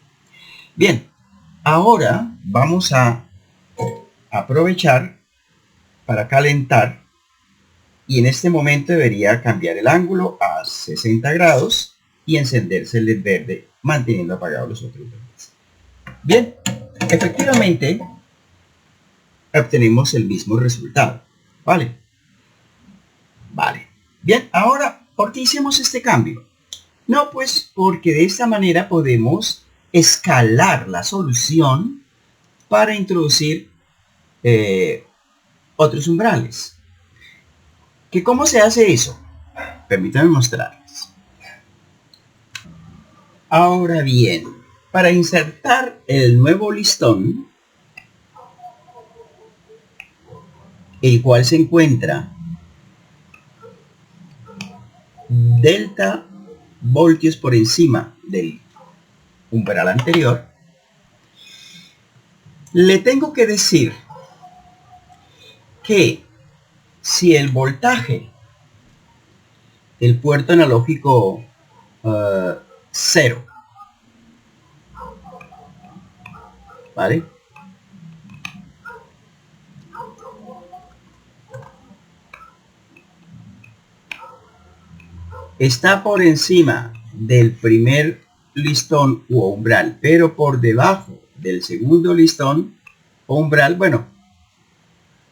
[SPEAKER 1] Bien, ahora vamos a aprovechar para calentar, y en este momento debería cambiar el ángulo a 60 grados y encenderse el LED verde, manteniendo apagados los otros LEDs. Bien, efectivamente obtenemos el mismo resultado. Vale. Bien, ahora, ¿por qué hicimos este cambio? No, pues porque de esta manera podemos escalar la solución para introducir otros umbrales. ¿Cómo se hace eso? Permítanme mostrarles. Ahora bien, para insertar el nuevo listón, el cual se encuentra delta voltios por encima del umbral anterior, le tengo que decir que si el voltaje del puerto analógico 0, ¿vale?, está por encima del primer listón u umbral, pero por debajo del segundo listón o umbral, bueno,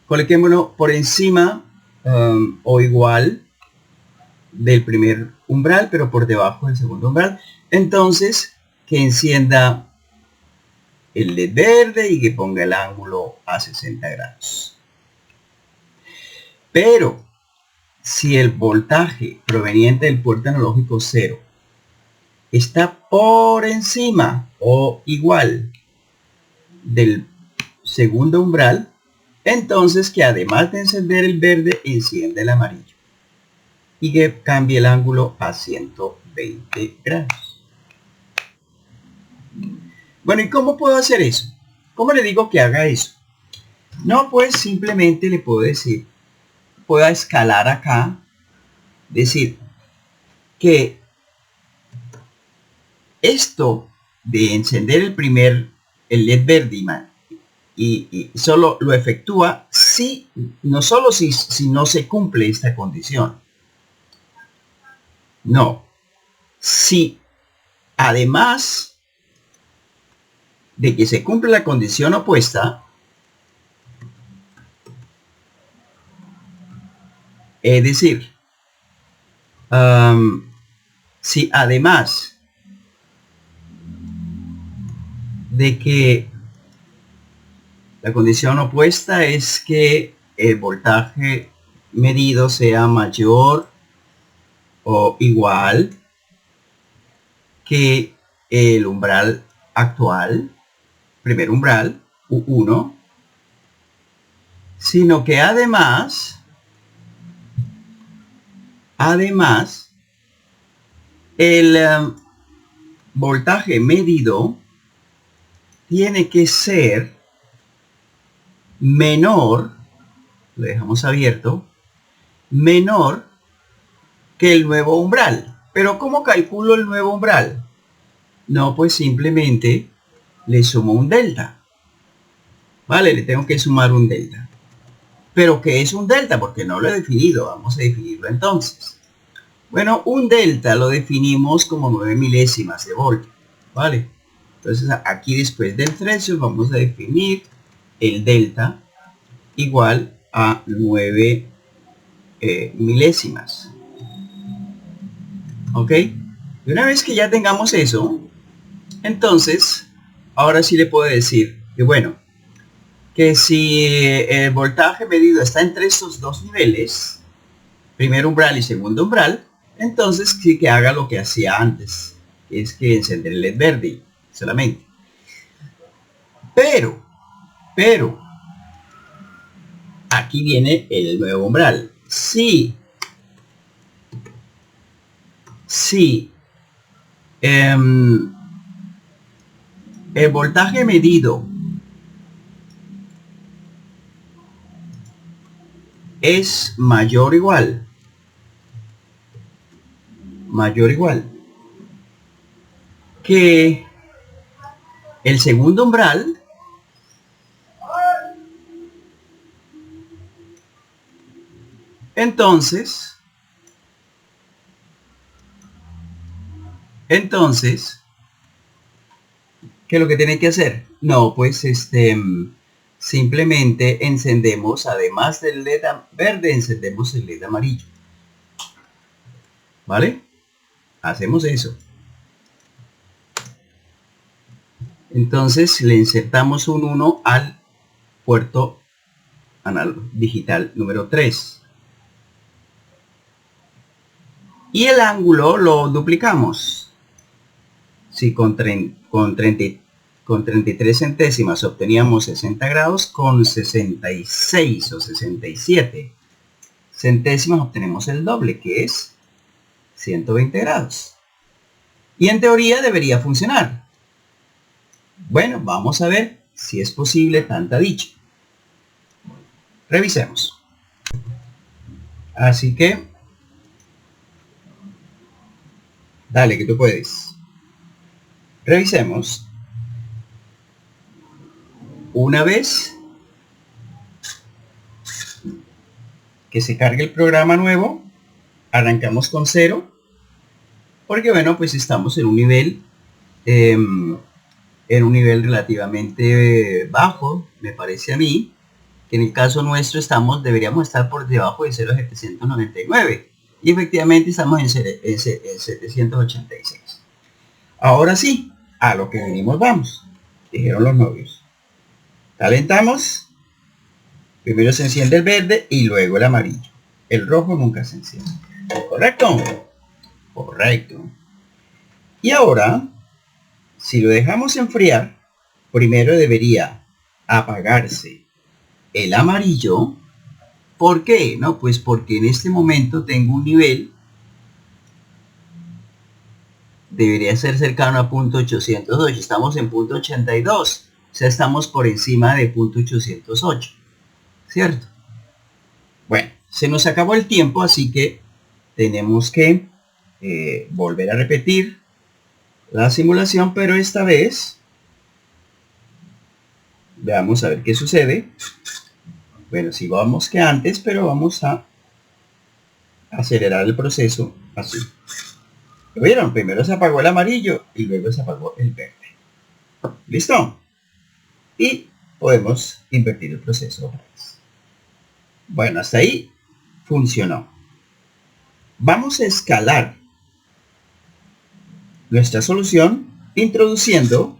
[SPEAKER 1] coloquémoslo por encima o igual del primer umbral, pero por debajo del segundo umbral, entonces que encienda el LED verde y que ponga el ángulo a 60 grados. Pero si el voltaje proveniente del puerto analógico 0 está por encima o igual del segundo umbral, entonces que además de encender el verde, encienda el amarillo y que cambie el ángulo a 120 grados. Bueno, ¿y cómo puedo hacer eso? ¿Cómo le digo que haga eso? No, pues simplemente le puedo decir, puedo escalar acá, decir que esto de encender el LED verde y solo lo efectúa si no se cumple esta condición. No, si además de que se cumple la condición opuesta, es decir, si además de que la condición opuesta es que el voltaje medido sea mayor o igual que el umbral actual, primer umbral, U1, sino que además el voltaje medido tiene que ser menor, lo dejamos abierto, menor que el nuevo umbral. Pero ¿cómo calculo el nuevo umbral? No, pues simplemente le sumo un delta. Vale, le tengo que sumar un delta. ¿Pero qué es un delta? Porque no lo he definido. Vamos a definirlo entonces. Bueno, un delta lo definimos como 9 milésimas de voltio. Vale. Entonces aquí después del threshold vamos a definir el delta igual a 9 milésimas. ¿Ok? Y una vez que ya tengamos eso, entonces, ahora sí le puedo decir que bueno, que si el voltaje medido está entre estos dos niveles, primer umbral y segundo umbral, entonces sí que haga lo que hacía antes, es que encender el LED verde solamente. Pero, aquí viene el nuevo umbral. Si el voltaje medido es mayor o igual que el segundo umbral, entonces, ¿qué es lo que tiene que hacer? No, pues simplemente encendemos, además del LED verde, encendemos el LED amarillo. ¿Vale? Hacemos eso. Entonces le insertamos un 1 al puerto digital número 3. Y el ángulo lo duplicamos. Si con 33 centésimas obteníamos 60 grados, con 66 o 67 centésimas obtenemos el doble, que es 120 grados. Y en teoría debería funcionar. Bueno, vamos a ver si es posible tanta dicha. Revisemos. Así que, dale que tú puedes. Revisemos. Una vez que se cargue el programa nuevo, arrancamos con 0, porque bueno, pues estamos en un nivel relativamente bajo, me parece a mí, que en el caso nuestro deberíamos estar por debajo de 0,799 y efectivamente estamos en 786. Ahora sí, a lo que venimos vamos, dijeron los novios. Calentamos, primero se enciende el verde y luego el amarillo. El rojo nunca se enciende. ¿Correcto? Correcto. Y ahora, si lo dejamos enfriar, primero debería apagarse el amarillo. ¿Por qué? No, pues porque en este momento tengo un nivel, debería ser cercano a punto 808, estamos en punto 82, o sea, estamos por encima de punto 808, ¿cierto? Bueno, se nos acabó el tiempo, así que tenemos que volver a repetir la simulación, pero esta vez veamos a ver qué sucede. Bueno, sí vamos que antes, pero vamos a acelerar el proceso así. ¿Lo vieron? Primero se apagó el amarillo y luego se apagó el verde. ¿Listo? Y podemos invertir el proceso otra vez. Bueno, hasta ahí funcionó. Vamos a escalar nuestra solución introduciendo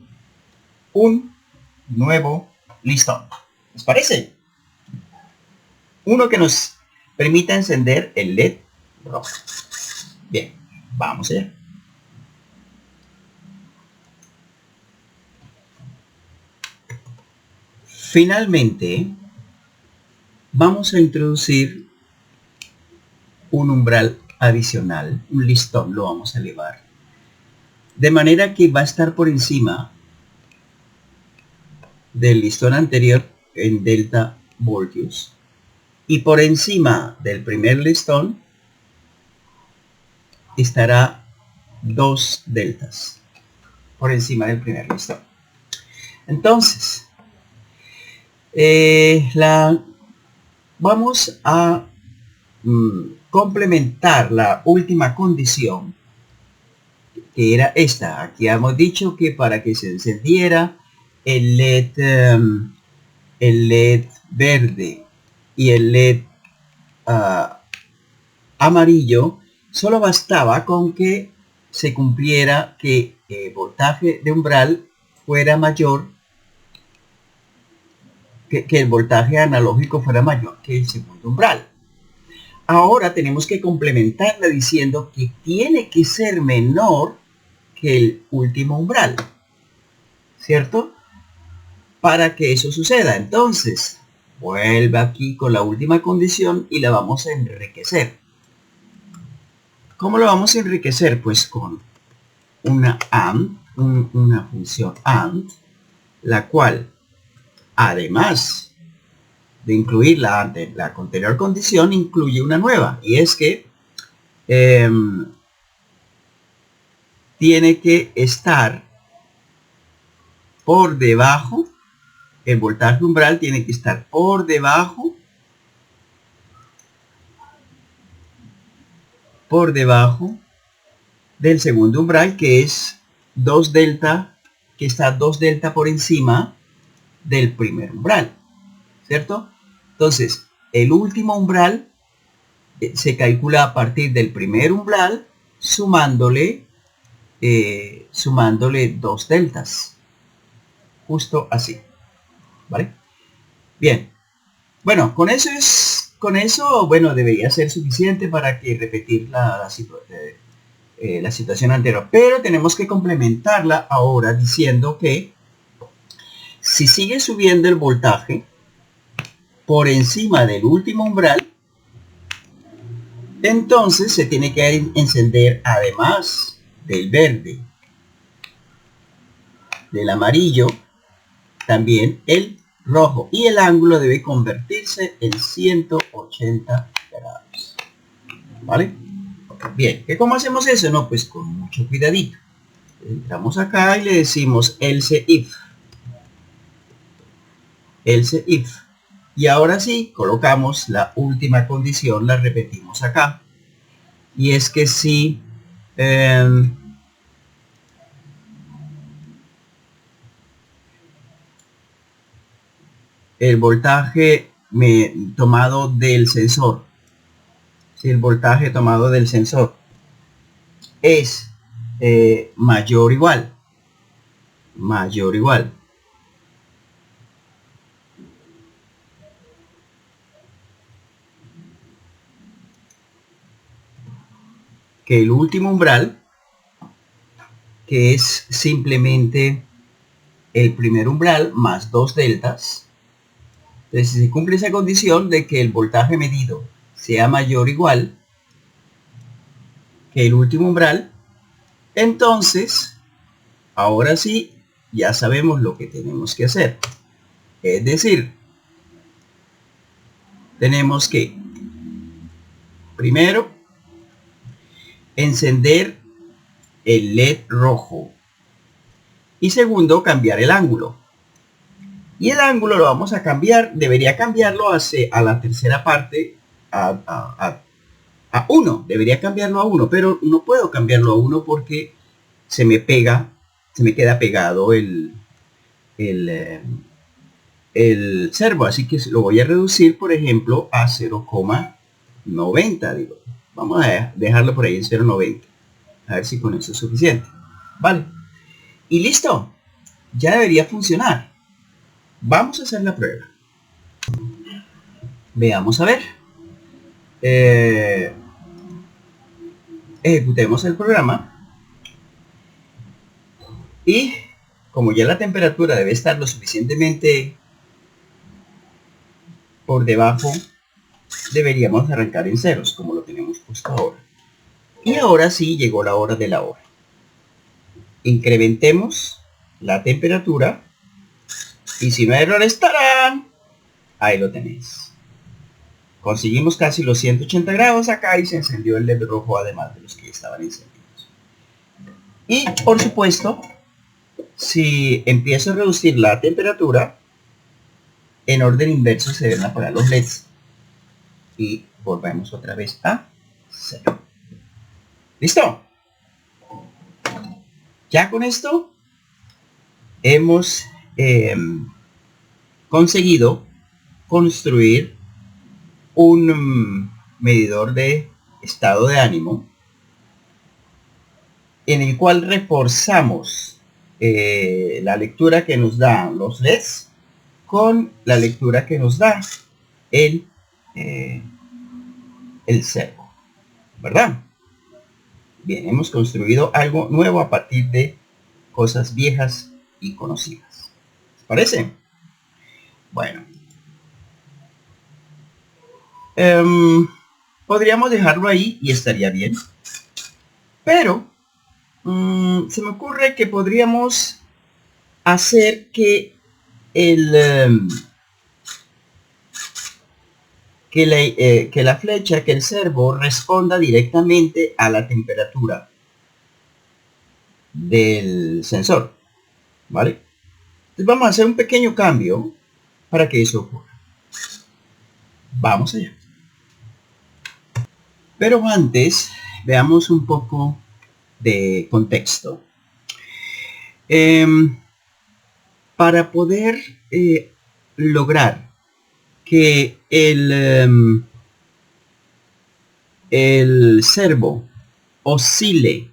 [SPEAKER 1] un nuevo listón. ¿Les parece? Uno que nos permita encender el LED rojo. Bien, vamos allá. Finalmente, vamos a introducir un umbral adicional, un listón, lo vamos a elevar. De manera que va a estar por encima del listón anterior en delta voltios. Y por encima del primer listón estará 2 deltas. por encima del primer listón. Entonces, vamos a complementar la última condición, que era esta. Aquí hemos dicho que para que se encendiera el LED verde y el LED amarillo, solo bastaba con que se cumpliera que el voltaje de umbral fuera mayor, que el voltaje analógico fuera mayor que el segundo umbral. Ahora tenemos que complementarla diciendo que tiene que ser menor que el último umbral, ¿cierto? Para que eso suceda. Entonces, vuelve aquí con la última condición y la vamos a enriquecer. ¿Cómo lo vamos a enriquecer? Pues con una AND, una función AND, la cual, además de incluir la anterior condición, incluye una nueva, y es que tiene que estar por debajo, el voltaje umbral tiene que estar por debajo del segundo umbral, que es 2 delta, que está 2 delta por encima del primer umbral, ¿cierto? Entonces, el último umbral se calcula a partir del primer umbral, sumándole 2 deltas, justo así, ¿vale? Bien, bueno, con eso, bueno, debería ser suficiente para que repetir la situación anterior, pero tenemos que complementarla ahora diciendo que si sigue subiendo el voltaje por encima del último umbral, entonces se tiene que encender, además del verde, del amarillo, también el rojo, y el ángulo debe convertirse en 180 grados, ¿vale? Bien, ¿cómo hacemos eso? No, pues con mucho cuidadito. Entramos acá y le decimos else if, y ahora sí colocamos la última condición, la repetimos acá, y es que si el voltaje tomado del sensor, si el voltaje tomado del sensor es mayor o igual que el último umbral, que es simplemente el primer umbral más 2 deltas. Entonces, si se cumple esa condición de que el voltaje medido sea mayor o igual que el último umbral, entonces, ahora sí, ya sabemos lo que tenemos que hacer. Es decir, tenemos que, primero, encender el LED rojo. Y segundo, cambiar el ángulo. Y el ángulo lo vamos a cambiar, debería cambiarlo a la tercera parte, a 1. Debería cambiarlo a 1, pero no puedo cambiarlo a 1 porque se me queda pegado el servo. Así que lo voy a reducir, por ejemplo, a 0,90. Digo, vamos a dejarlo por ahí en 0,90. A ver si con eso es suficiente. Vale. Y listo. Ya debería funcionar. Vamos a hacer la prueba. Veamos a ver. Ejecutemos el programa. Y como ya la temperatura debe estar lo suficientemente por debajo, deberíamos arrancar en ceros, como lo tenemos puesto ahora. Y ahora sí llegó la hora de la hora. Incrementemos la temperatura. Y si no hay error, estarán. Ahí lo tenéis. Conseguimos casi los 180 grados acá y se encendió el LED rojo, además de los que estaban encendidos. Y por supuesto, si empiezo a reducir la temperatura, en orden inverso se deben apagar los LEDs. Y volvemos otra vez a 0. ¿Listo? Ya con esto hemos conseguido construir un medidor de estado de ánimo en el cual reforzamos la lectura que nos dan los LEDs con la lectura que nos da el servo, ¿verdad? Bien, hemos construido algo nuevo a partir de cosas viejas y conocidas. ¿Les parece? Bueno. Podríamos dejarlo ahí y estaría bien. Pero se me ocurre que podríamos hacer que que la flecha, que el servo responda directamente a la temperatura del sensor, ¿vale? Entonces vamos a hacer un pequeño cambio para que eso ocurra. Vamos allá. Pero antes, veamos un poco de contexto. Para poder lograr que el servo oscile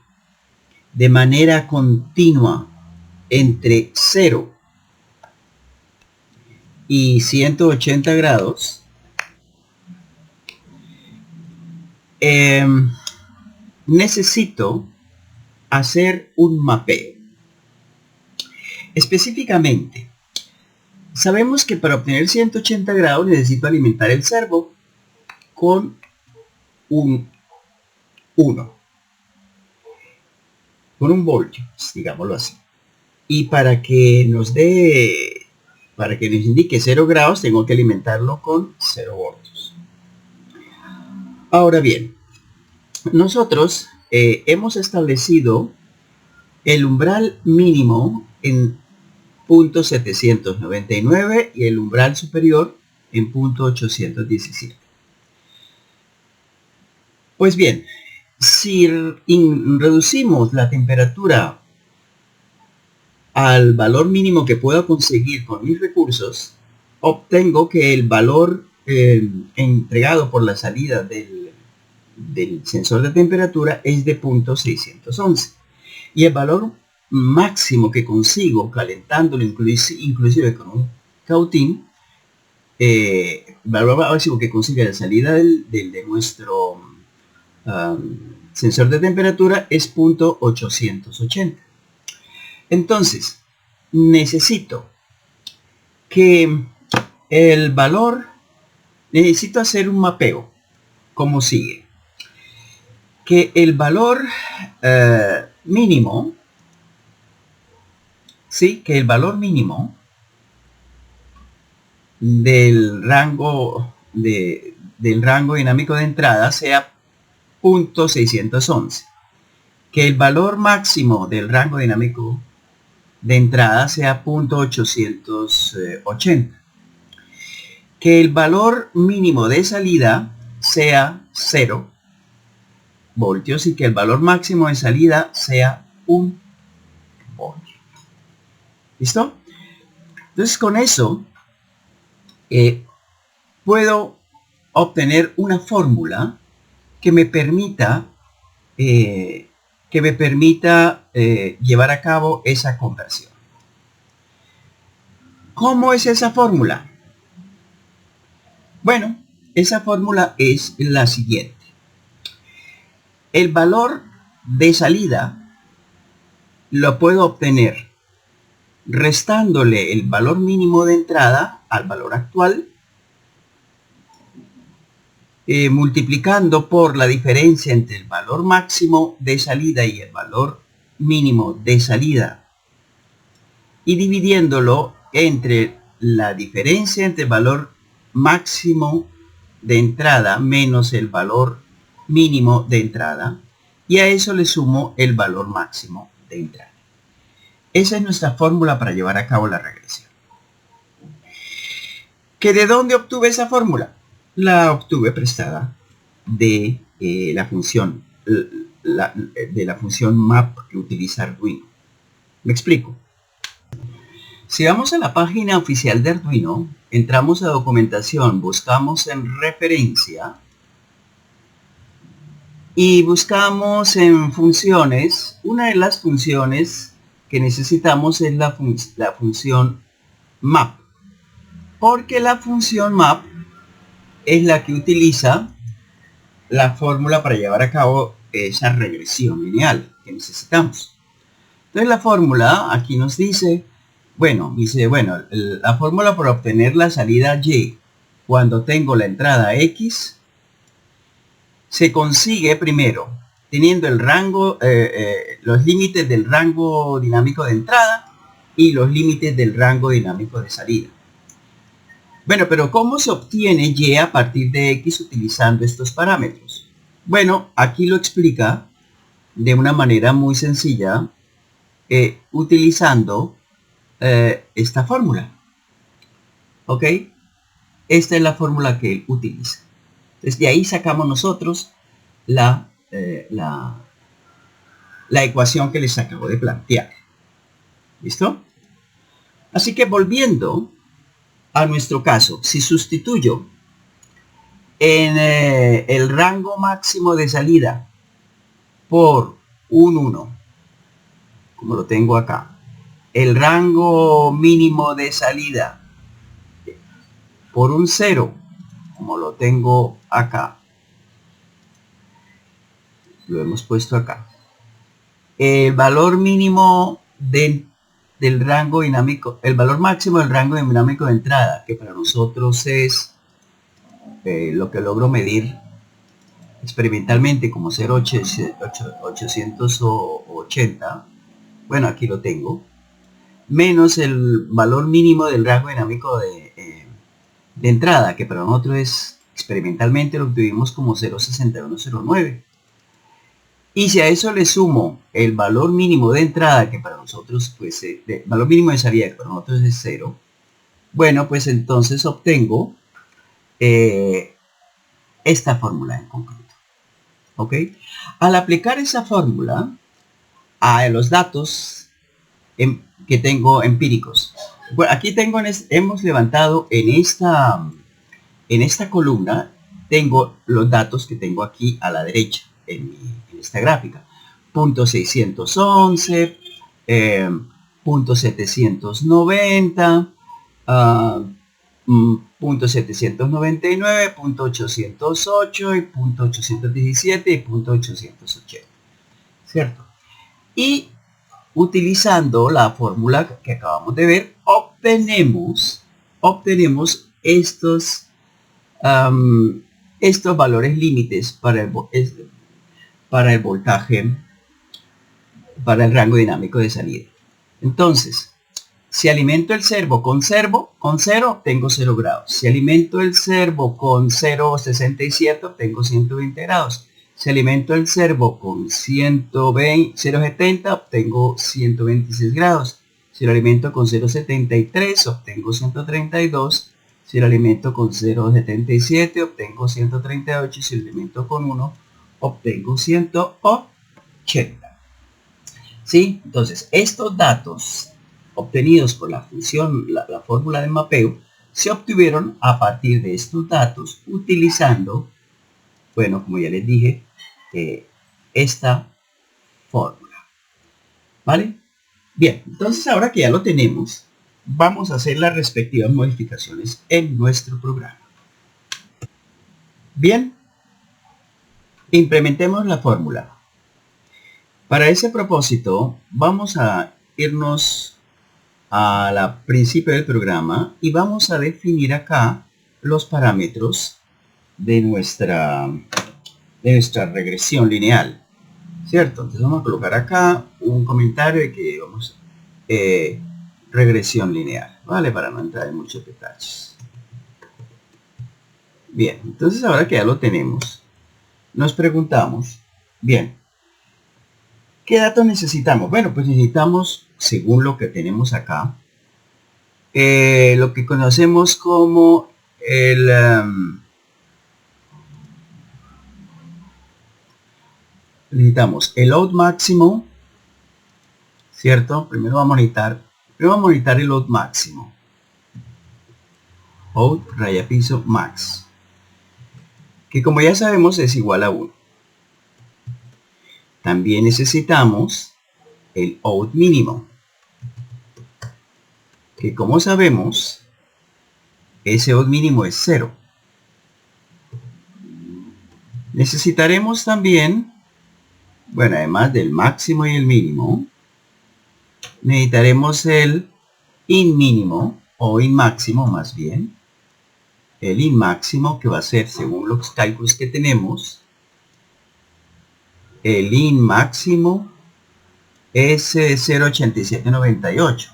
[SPEAKER 1] de manera continua entre 0 y 180 grados, necesito hacer un mapeo. Específicamente, sabemos que para obtener 180 grados necesito alimentar el servo con un 1, con un voltio, digámoslo así. Y para que nos indique 0 grados, tengo que alimentarlo con 0 voltios. Ahora bien, nosotros hemos establecido el umbral mínimo en .799 y el umbral superior en .817. Pues bien, si reducimos la temperatura al valor mínimo que puedo conseguir con mis recursos, obtengo que el valor entregado por la salida del sensor de temperatura es de .611 y el valor máximo que consigo calentándolo inclusive con un cautín, el valor máximo que consigue la salida de nuestro sensor de temperatura es .880. Entonces necesito que el valor, necesito hacer un mapeo como sigue: que el valor mínimo, sí, que el valor mínimo del rango dinámico de entrada sea .611, que el valor máximo del rango dinámico de entrada sea .880, que el valor mínimo de salida sea 0 voltios y que el valor máximo de salida sea 1 voltio. ¿Listo? Entonces con eso puedo obtener una fórmula que me permita llevar a cabo esa conversión. ¿Cómo es esa fórmula? Bueno, esa fórmula es la siguiente. El valor de salida lo puedo obtener restándole el valor mínimo de entrada al valor actual, multiplicando por la diferencia entre el valor máximo de salida y el valor mínimo de salida y dividiéndolo entre la diferencia entre el valor máximo de entrada menos el valor mínimo de entrada, y a eso le sumo el valor máximo de entrada. Esa es nuestra fórmula para llevar a cabo la regresión. ¿Que de dónde obtuve esa fórmula? La obtuve prestada de la función map que utiliza Arduino. ¿Me explico? Si vamos a la página oficial de Arduino, entramos a documentación, buscamos en referencia y buscamos en funciones. Una de las funciones que necesitamos es la función map, porque la función map es la que utiliza la fórmula para llevar a cabo esa regresión lineal que necesitamos. Entonces la fórmula aquí nos dice, la fórmula para obtener la salida Y cuando tengo la entrada X se consigue primero teniendo el rango, los límites del rango dinámico de entrada y los límites del rango dinámico de salida. Bueno, pero ¿cómo se obtiene Y a partir de X utilizando estos parámetros? Bueno, aquí lo explica de una manera muy sencilla, utilizando esta fórmula. ¿Ok? Esta es la fórmula que él utiliza. Entonces, de ahí sacamos nosotros la ecuación que les acabo de plantear. ¿Listo? Así que volviendo a nuestro caso, si sustituyo en el rango máximo de salida por un 1, como lo tengo acá, el rango mínimo de salida por un 0, como lo tengo acá, lo hemos puesto acá, el valor mínimo del rango dinámico, el valor máximo del rango dinámico de entrada, que para nosotros es lo que logro medir experimentalmente como 0,880, bueno, aquí lo tengo, menos el valor mínimo del rango dinámico de entrada, que para nosotros es experimentalmente lo obtuvimos como 0,6109. Y si a eso le sumo el valor mínimo de entrada, que para nosotros, pues, valor mínimo de salida, que para nosotros es 0, bueno, pues entonces obtengo esta fórmula en concreto. ¿Ok? Al aplicar esa fórmula a los datos que tengo empíricos, bueno, aquí tengo, hemos levantado en esta columna, tengo los datos que tengo aquí a la derecha en esta gráfica. Punto 611, punto 790, punto 799, punto 808 y punto 817 y punto 880, ¿cierto? Y utilizando la fórmula que acabamos de ver, obtenemos estos valores límites para el voltaje, para el rango dinámico de salida. Entonces, si alimento el servo con 0, obtengo 0 grados. Si alimento el servo con 0,67, obtengo 120 grados. Si alimento el servo con 0,70, obtengo 126 grados. Si lo alimento con 0,73, obtengo 132. Si lo alimento con 0,77, obtengo 138. Y si lo alimento con 1, obtengo 180. ¿Sí? Entonces, estos datos obtenidos por la función, la fórmula de mapeo, se obtuvieron a partir de estos datos utilizando, bueno, como ya les dije, esta fórmula. ¿Vale? Bien, entonces ahora que ya lo tenemos, vamos a hacer las respectivas modificaciones en nuestro programa. Bien, implementemos la fórmula. Para ese propósito, vamos a irnos al principio del programa y vamos a definir acá los parámetros de nuestra regresión lineal, ¿cierto? Entonces vamos a colocar acá un comentario de que vamos regresión lineal, ¿vale? Para no entrar en muchos detalles. Bien, entonces ahora que ya lo tenemos, nos preguntamos, bien, ¿Qué datos necesitamos? Bueno, pues necesitamos, según lo que tenemos acá, lo que conocemos como el necesitamos el load máximo, ¿cierto? Primero vamos a monitorar el load máximo. Load raya piso max, que como ya sabemos es igual a 1. También necesitamos el load mínimo, que como sabemos ese load mínimo es 0. Necesitaremos también, bueno, además del máximo y el mínimo, necesitaremos el in mínimo o in máximo más bien. El in máximo, que va a ser, según los cálculos que tenemos, el in máximo es 0.8798.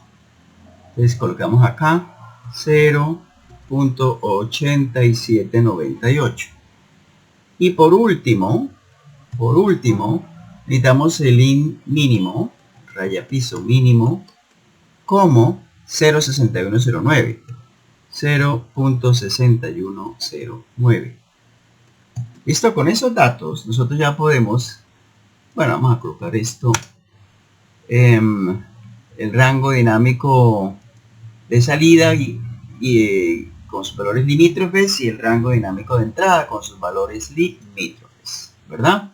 [SPEAKER 1] Entonces colocamos acá 0.8798. Y por último, necesitamos el in mínimo, raya piso mínimo, como 0.6109. 0.6109. Listo, con esos datos nosotros ya podemos, bueno, vamos a colocar esto, el rango dinámico de salida y con sus valores limítrofes, y el rango dinámico de entrada con sus valores limítrofes, ¿verdad?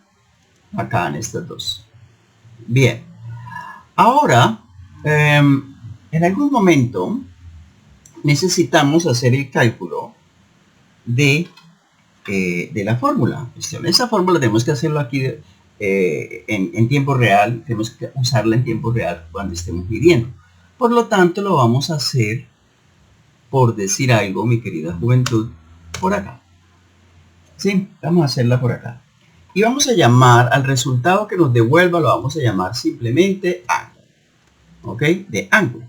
[SPEAKER 1] Acá en estas dos. Bien, ahora en algún momento necesitamos hacer el cálculo de la fórmula. Esa fórmula tenemos que hacerlo aquí en tiempo real, tenemos que usarla en tiempo real cuando estemos midiendo. Por lo tanto, lo vamos a hacer, por decir algo, mi querida juventud, por acá. Sí, vamos a hacerla por acá. Y vamos a llamar al resultado que nos devuelva, lo vamos a llamar simplemente ángulo. ¿Ok? De ángulo.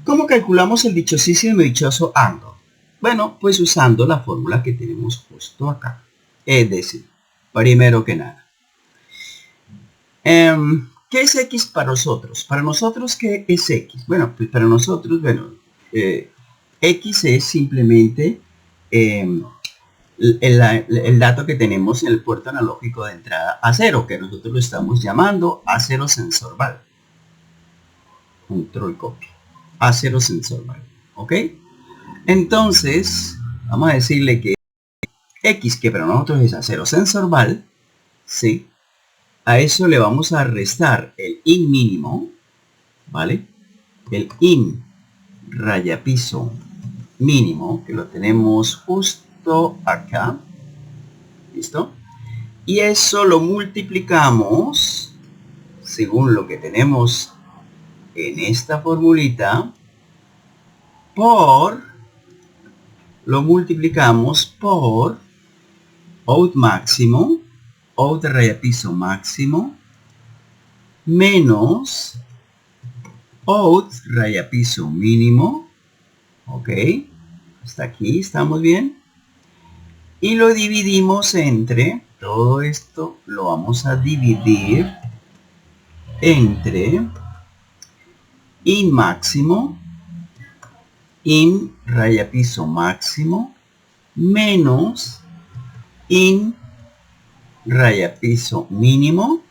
[SPEAKER 1] ¿Cómo calculamos el dichosísimo y dichoso ángulo? Bueno, pues usando la fórmula que tenemos justo acá. Es decir, primero que nada, ¿qué es X para nosotros? Para nosotros, ¿qué es X? Bueno, pues para nosotros, X es simplemente el dato que tenemos en el puerto analógico de entrada A0, que nosotros lo estamos llamando A0 sensor val. Control copy. A0 sensor val. ¿Ok? Entonces, vamos a decirle que X, que para nosotros es A0 sensor val, ¿sí? A eso le vamos a restar el in mínimo, ¿vale? El in raya piso mínimo, que lo tenemos justo acá. ¿Listo? Y eso lo multiplicamos, según lo que tenemos en esta formulita, lo multiplicamos por out máximo, out raya piso máximo, menos out raya piso mínimo. Ok, hasta aquí estamos bien. Y lo dividimos entre, todo esto lo vamos a dividir entre in máximo, in raya piso máximo, menos in raya piso mínimo,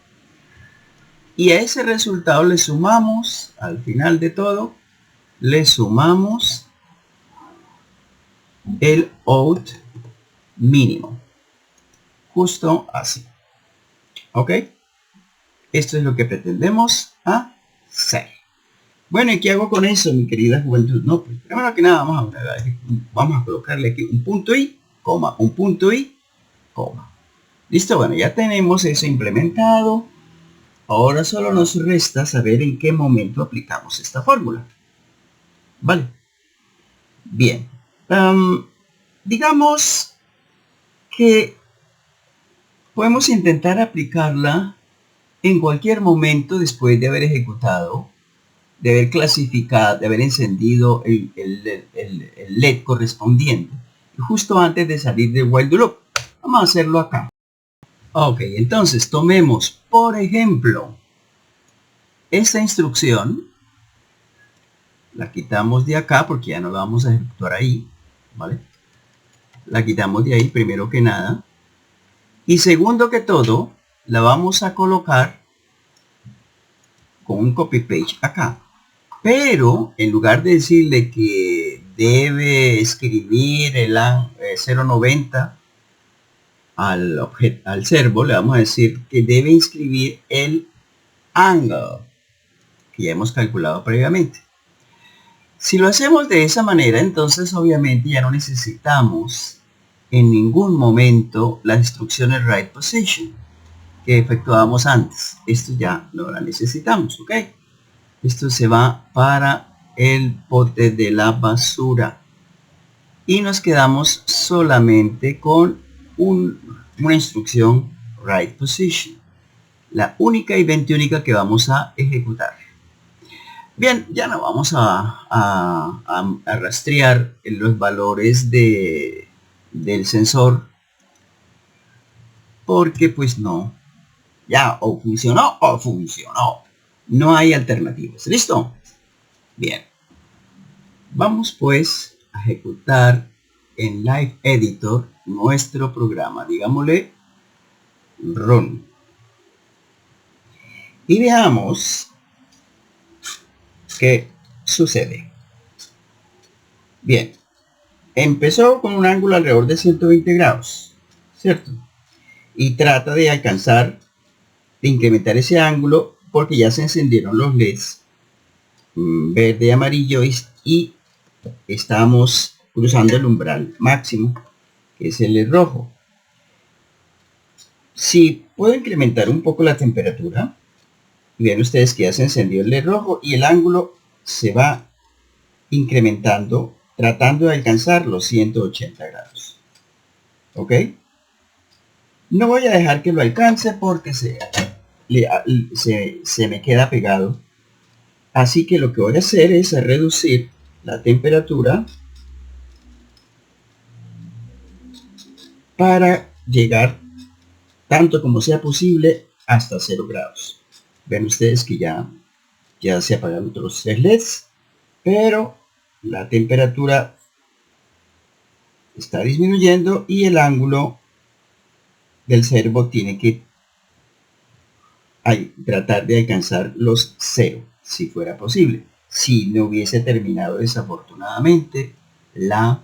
[SPEAKER 1] y a ese resultado le sumamos, al final de todo, le sumamos el out mínimo, justo así. ¿Ok? Esto es lo que pretendemos hacer. Bueno, ¿y qué hago con eso, mi querida juventud? No, pues primero que nada vamos a colocarle aquí un punto y coma, un punto y coma. Listo, bueno, ya tenemos eso implementado. Ahora solo nos resta saber en qué momento aplicamos esta fórmula. Vale. Bien. Digamos que podemos intentar aplicarla en cualquier momento después de haber ejecutado, de haber clasificado, de haber encendido el LED correspondiente, justo antes de salir del while loop. Vamos a hacerlo acá. Ok, entonces tomemos, por ejemplo, esta instrucción, la quitamos de acá porque ya no la vamos a ejecutar ahí, ¿vale? La quitamos de ahí primero que nada. Y segundo que todo, la vamos a colocar con un copy-paste acá. Pero en lugar de decirle que debe escribir el 0.90 al servo, le vamos a decir que debe inscribir el angle que ya hemos calculado previamente. Si lo hacemos de esa manera, entonces obviamente ya no necesitamos en ningún momento las instrucciones write position que efectuábamos antes. Esto ya no la necesitamos, ¿ok? Esto se va para el bote de la basura y nos quedamos solamente con una instrucción write position, la única y 21 que vamos a ejecutar. Bien, ya no vamos a rastrear los valores del sensor porque pues no, ya o funcionó o funcionó. No hay alternativas. ¿Listo? Bien. Vamos pues a ejecutar en Live Editor nuestro programa. Digámosle Run. Y veamos qué sucede. Bien. Empezó con un ángulo alrededor de 120 grados. ¿Cierto? Y trata de alcanzar, de incrementar ese ángulo porque ya se encendieron los LEDs verde y amarillo y estamos cruzando el umbral máximo, que es el LED rojo. Si puedo incrementar un poco la temperatura, vean ustedes que ya se encendió el LED rojo y el ángulo se va incrementando tratando de alcanzar los 180 grados. ¿Ok? No voy a dejar que lo alcance porque se me queda pegado. Así que lo que voy a hacer es reducir la temperatura para llegar tanto como sea posible hasta 0 grados. Ven ustedes que ya se apagaron otros 3 LEDs, pero la temperatura está disminuyendo y el ángulo del servo tiene que tratar de alcanzar los 0, si fuera posible. Si no hubiese terminado desafortunadamente la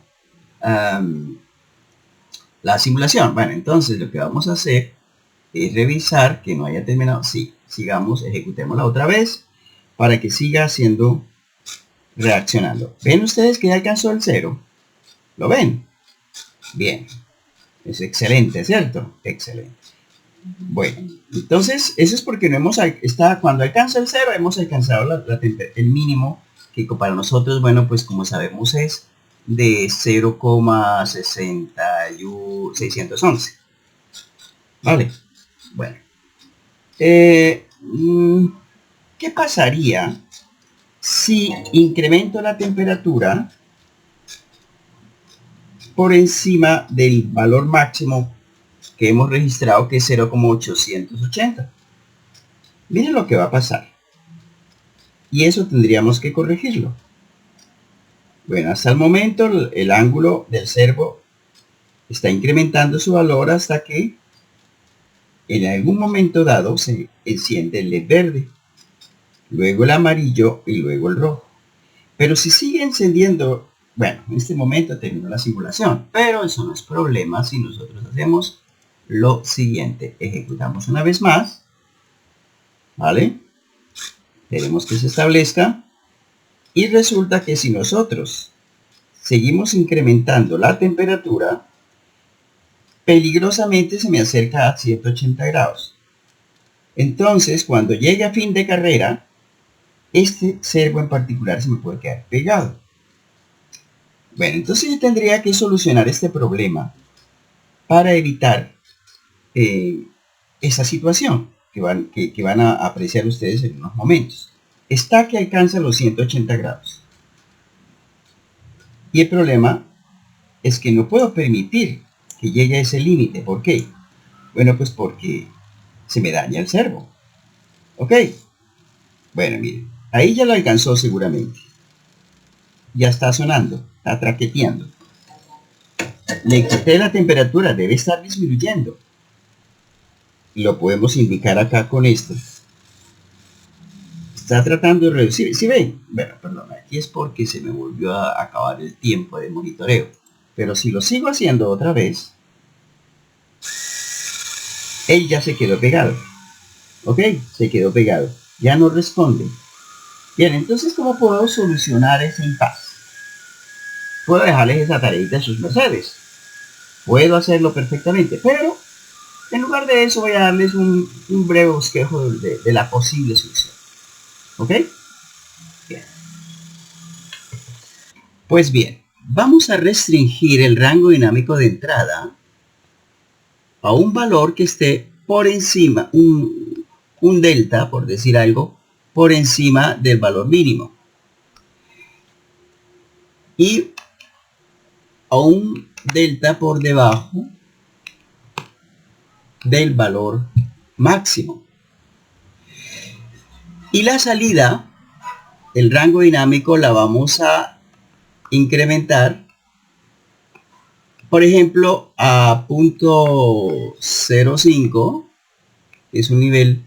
[SPEAKER 1] simulación. Bueno, entonces lo que vamos a hacer es revisar que no haya terminado. Sí, sigamos, ejecutémosla otra vez para que siga haciendo, reaccionando. ¿Ven ustedes que ya alcanzó el 0? ¿Lo ven? Bien. Es excelente, ¿cierto? Excelente. Bueno, entonces eso es porque no hemos cuando alcanza el 0 hemos alcanzado el mínimo, que para nosotros, bueno, pues como sabemos es de 0,611. Vale. Bueno. ¿Qué pasaría si incremento la temperatura por encima del valor máximo que hemos registrado, que es 0,880? Miren lo que va a pasar. Y eso tendríamos que corregirlo. Bueno, hasta el momento el ángulo del servo está incrementando su valor hasta que en algún momento dado se enciende el LED verde, luego el amarillo y luego el rojo. Pero si sigue encendiendo, bueno, en este momento terminó la simulación, pero eso no es problema si nosotros hacemos lo siguiente. Ejecutamos una vez más, ¿vale? Queremos que se establezca y resulta que si nosotros seguimos incrementando la temperatura, peligrosamente se me acerca a 180 grados. Entonces, cuando llegue a fin de carrera, este servo en particular se me puede quedar pegado. Bueno, entonces yo tendría que solucionar este problema para evitar esa situación que van a apreciar ustedes en unos momentos. Está que alcanza los 180 grados. Y el problema es que no puedo permitir que llegue a ese límite. ¿Por qué? Bueno, pues porque se me daña el servo. ¿Ok? Bueno, miren, ahí ya lo alcanzó seguramente. Ya está sonando, está traqueteando. Le quité la temperatura, debe estar disminuyendo. Lo podemos indicar acá con esto. Está tratando de reducir. ¿Sí ven? Bueno, perdón, aquí es porque se me volvió a acabar el tiempo de monitoreo. Pero si lo sigo haciendo otra vez, él ya se quedó pegado. ¿Ok? Se quedó pegado. Ya no responde. Bien, entonces, ¿cómo puedo solucionar ese impasse? Puedo dejarles esa tareita a sus mercedes. Puedo hacerlo perfectamente, pero en lugar de eso voy a darles un breve bosquejo de la posible solución. ¿Ok? Bien. Pues bien, vamos a restringir el rango dinámico de entrada a un valor que esté por encima, un delta, por decir algo, por encima del valor mínimo. Y a un delta por debajo del valor máximo. Y la salida, el rango dinámico, la vamos a incrementar, por ejemplo, a 0.05, que es un nivel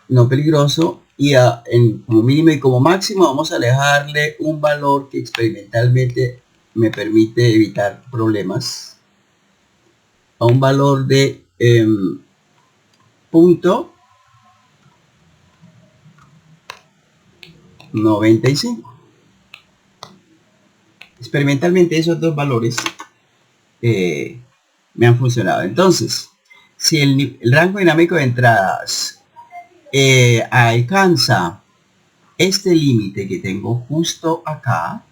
[SPEAKER 1] no peligroso, y como mínimo y como máximo vamos a dejarle un valor que experimentalmente me permite evitar problemas, a un valor de punto 95. Experimentalmente esos dos valores me han funcionado. Entonces, si el rango dinámico de entradas alcanza este límite que tengo justo acá,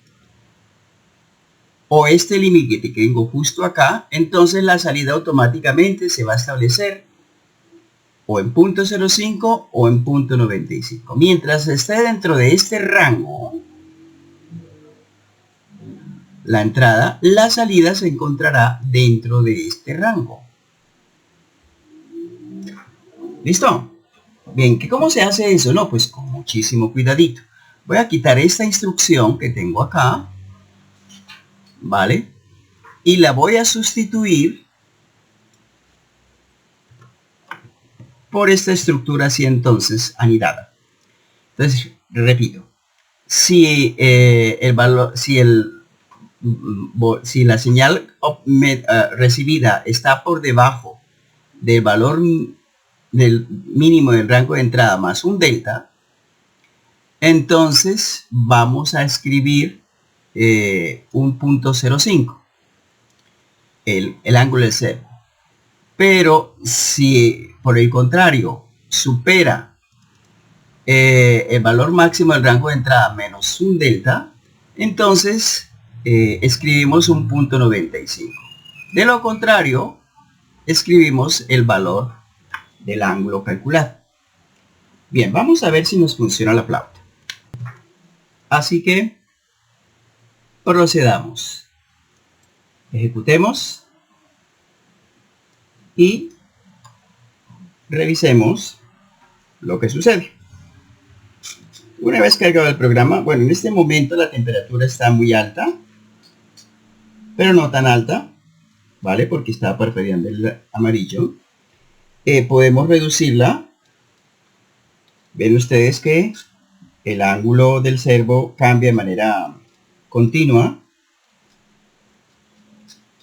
[SPEAKER 1] o este límite que tengo justo acá, entonces la salida automáticamente se va a establecer o en 0.05 o en 0.95. Mientras esté dentro de este rango, la entrada, la salida se encontrará dentro de este rango. ¿Listo? Bien, ¿cómo se hace eso? No, pues con muchísimo cuidadito. Voy a quitar esta instrucción que tengo acá, ¿vale? Y la voy a sustituir por esta estructura así entonces anidada. Entonces, repito, si el valor, si la señal recibida está por debajo del valor del mínimo del rango de entrada más un delta, entonces vamos a escribir un 0.05, el ángulo del servo. Pero si por el contrario supera el valor máximo del rango de entrada menos un delta, entonces escribimos un 0.95. De lo contrario, escribimos el valor del ángulo calculado. Bien, vamos a ver si nos funciona la flauta. Así que procedamos. Ejecutemos y revisemos lo que sucede. Una vez cargado el programa, bueno, en este momento la temperatura está muy alta, pero no tan alta, ¿vale? Porque está parpadeando el amarillo. Podemos reducirla. Ven ustedes que el ángulo del servo cambia de manera continua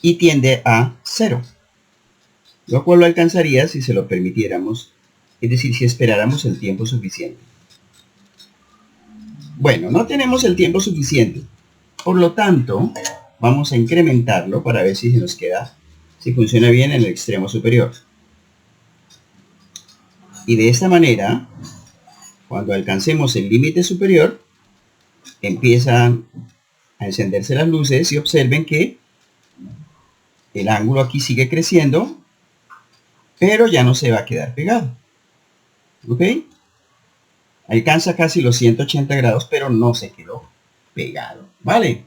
[SPEAKER 1] y tiende a 0, lo cual lo alcanzaría si se lo permitiéramos, es decir, si esperáramos el tiempo suficiente. Bueno, no tenemos el tiempo suficiente, por lo tanto vamos a incrementarlo para ver si se nos queda, si funciona bien en el extremo superior. Y de esta manera, cuando alcancemos el límite superior, empiezan a encenderse las luces y observen que el ángulo aquí sigue creciendo, pero ya no se va a quedar pegado. ¿Ok? Alcanza casi los 180 grados, pero no se quedó pegado. ¿Vale?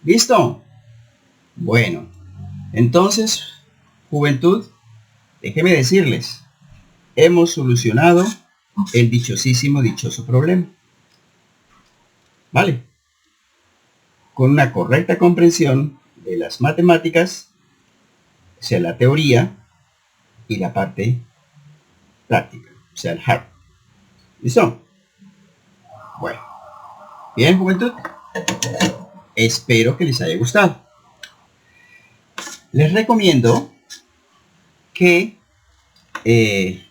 [SPEAKER 1] ¿Listo? Bueno. Entonces, juventud, déjeme decirles, hemos solucionado el dichoso problema. ¿Vale? Con una correcta comprensión de las matemáticas, o sea, la teoría y la parte práctica, o sea, el hard. ¿Listo? Bueno, bien, juventud. Espero que les haya gustado. Les recomiendo que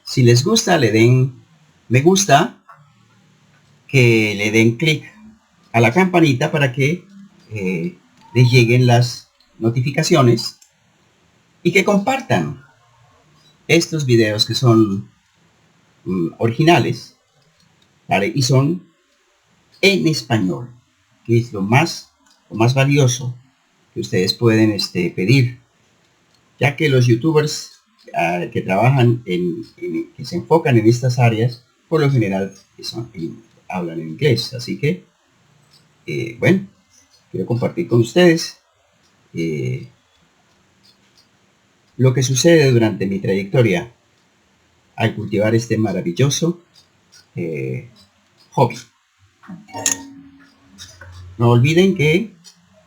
[SPEAKER 1] si les gusta le den me gusta, que le den clic a la campanita para que les lleguen las notificaciones y que compartan estos videos que son originales, ¿vale? Y son en español, que es lo más valioso que ustedes pueden pedir, ya que los youtubers que trabajan que se enfocan en estas áreas, por lo general hablan en inglés. Así que, bueno, quiero compartir con ustedes lo que sucede durante mi trayectoria al cultivar este maravilloso hobby. No olviden que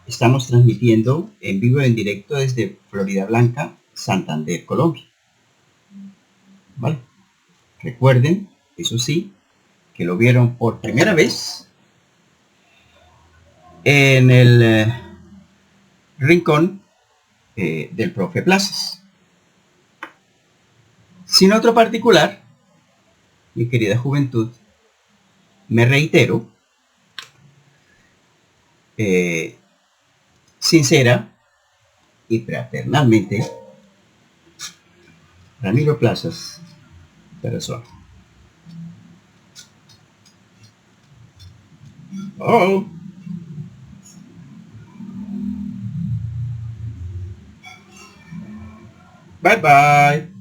[SPEAKER 1] estamos transmitiendo en vivo y en directo desde Florida Blanca, Santander, Colombia. ¿Vale? Recuerden, eso sí, que lo vieron por primera vez en el rincón del profe Plazas. Sin otro particular, mi querida juventud, me reitero, sincera y fraternalmente, Ramiro Plazas, persona. Oh. Bye bye.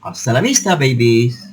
[SPEAKER 1] Hasta la vista, babies.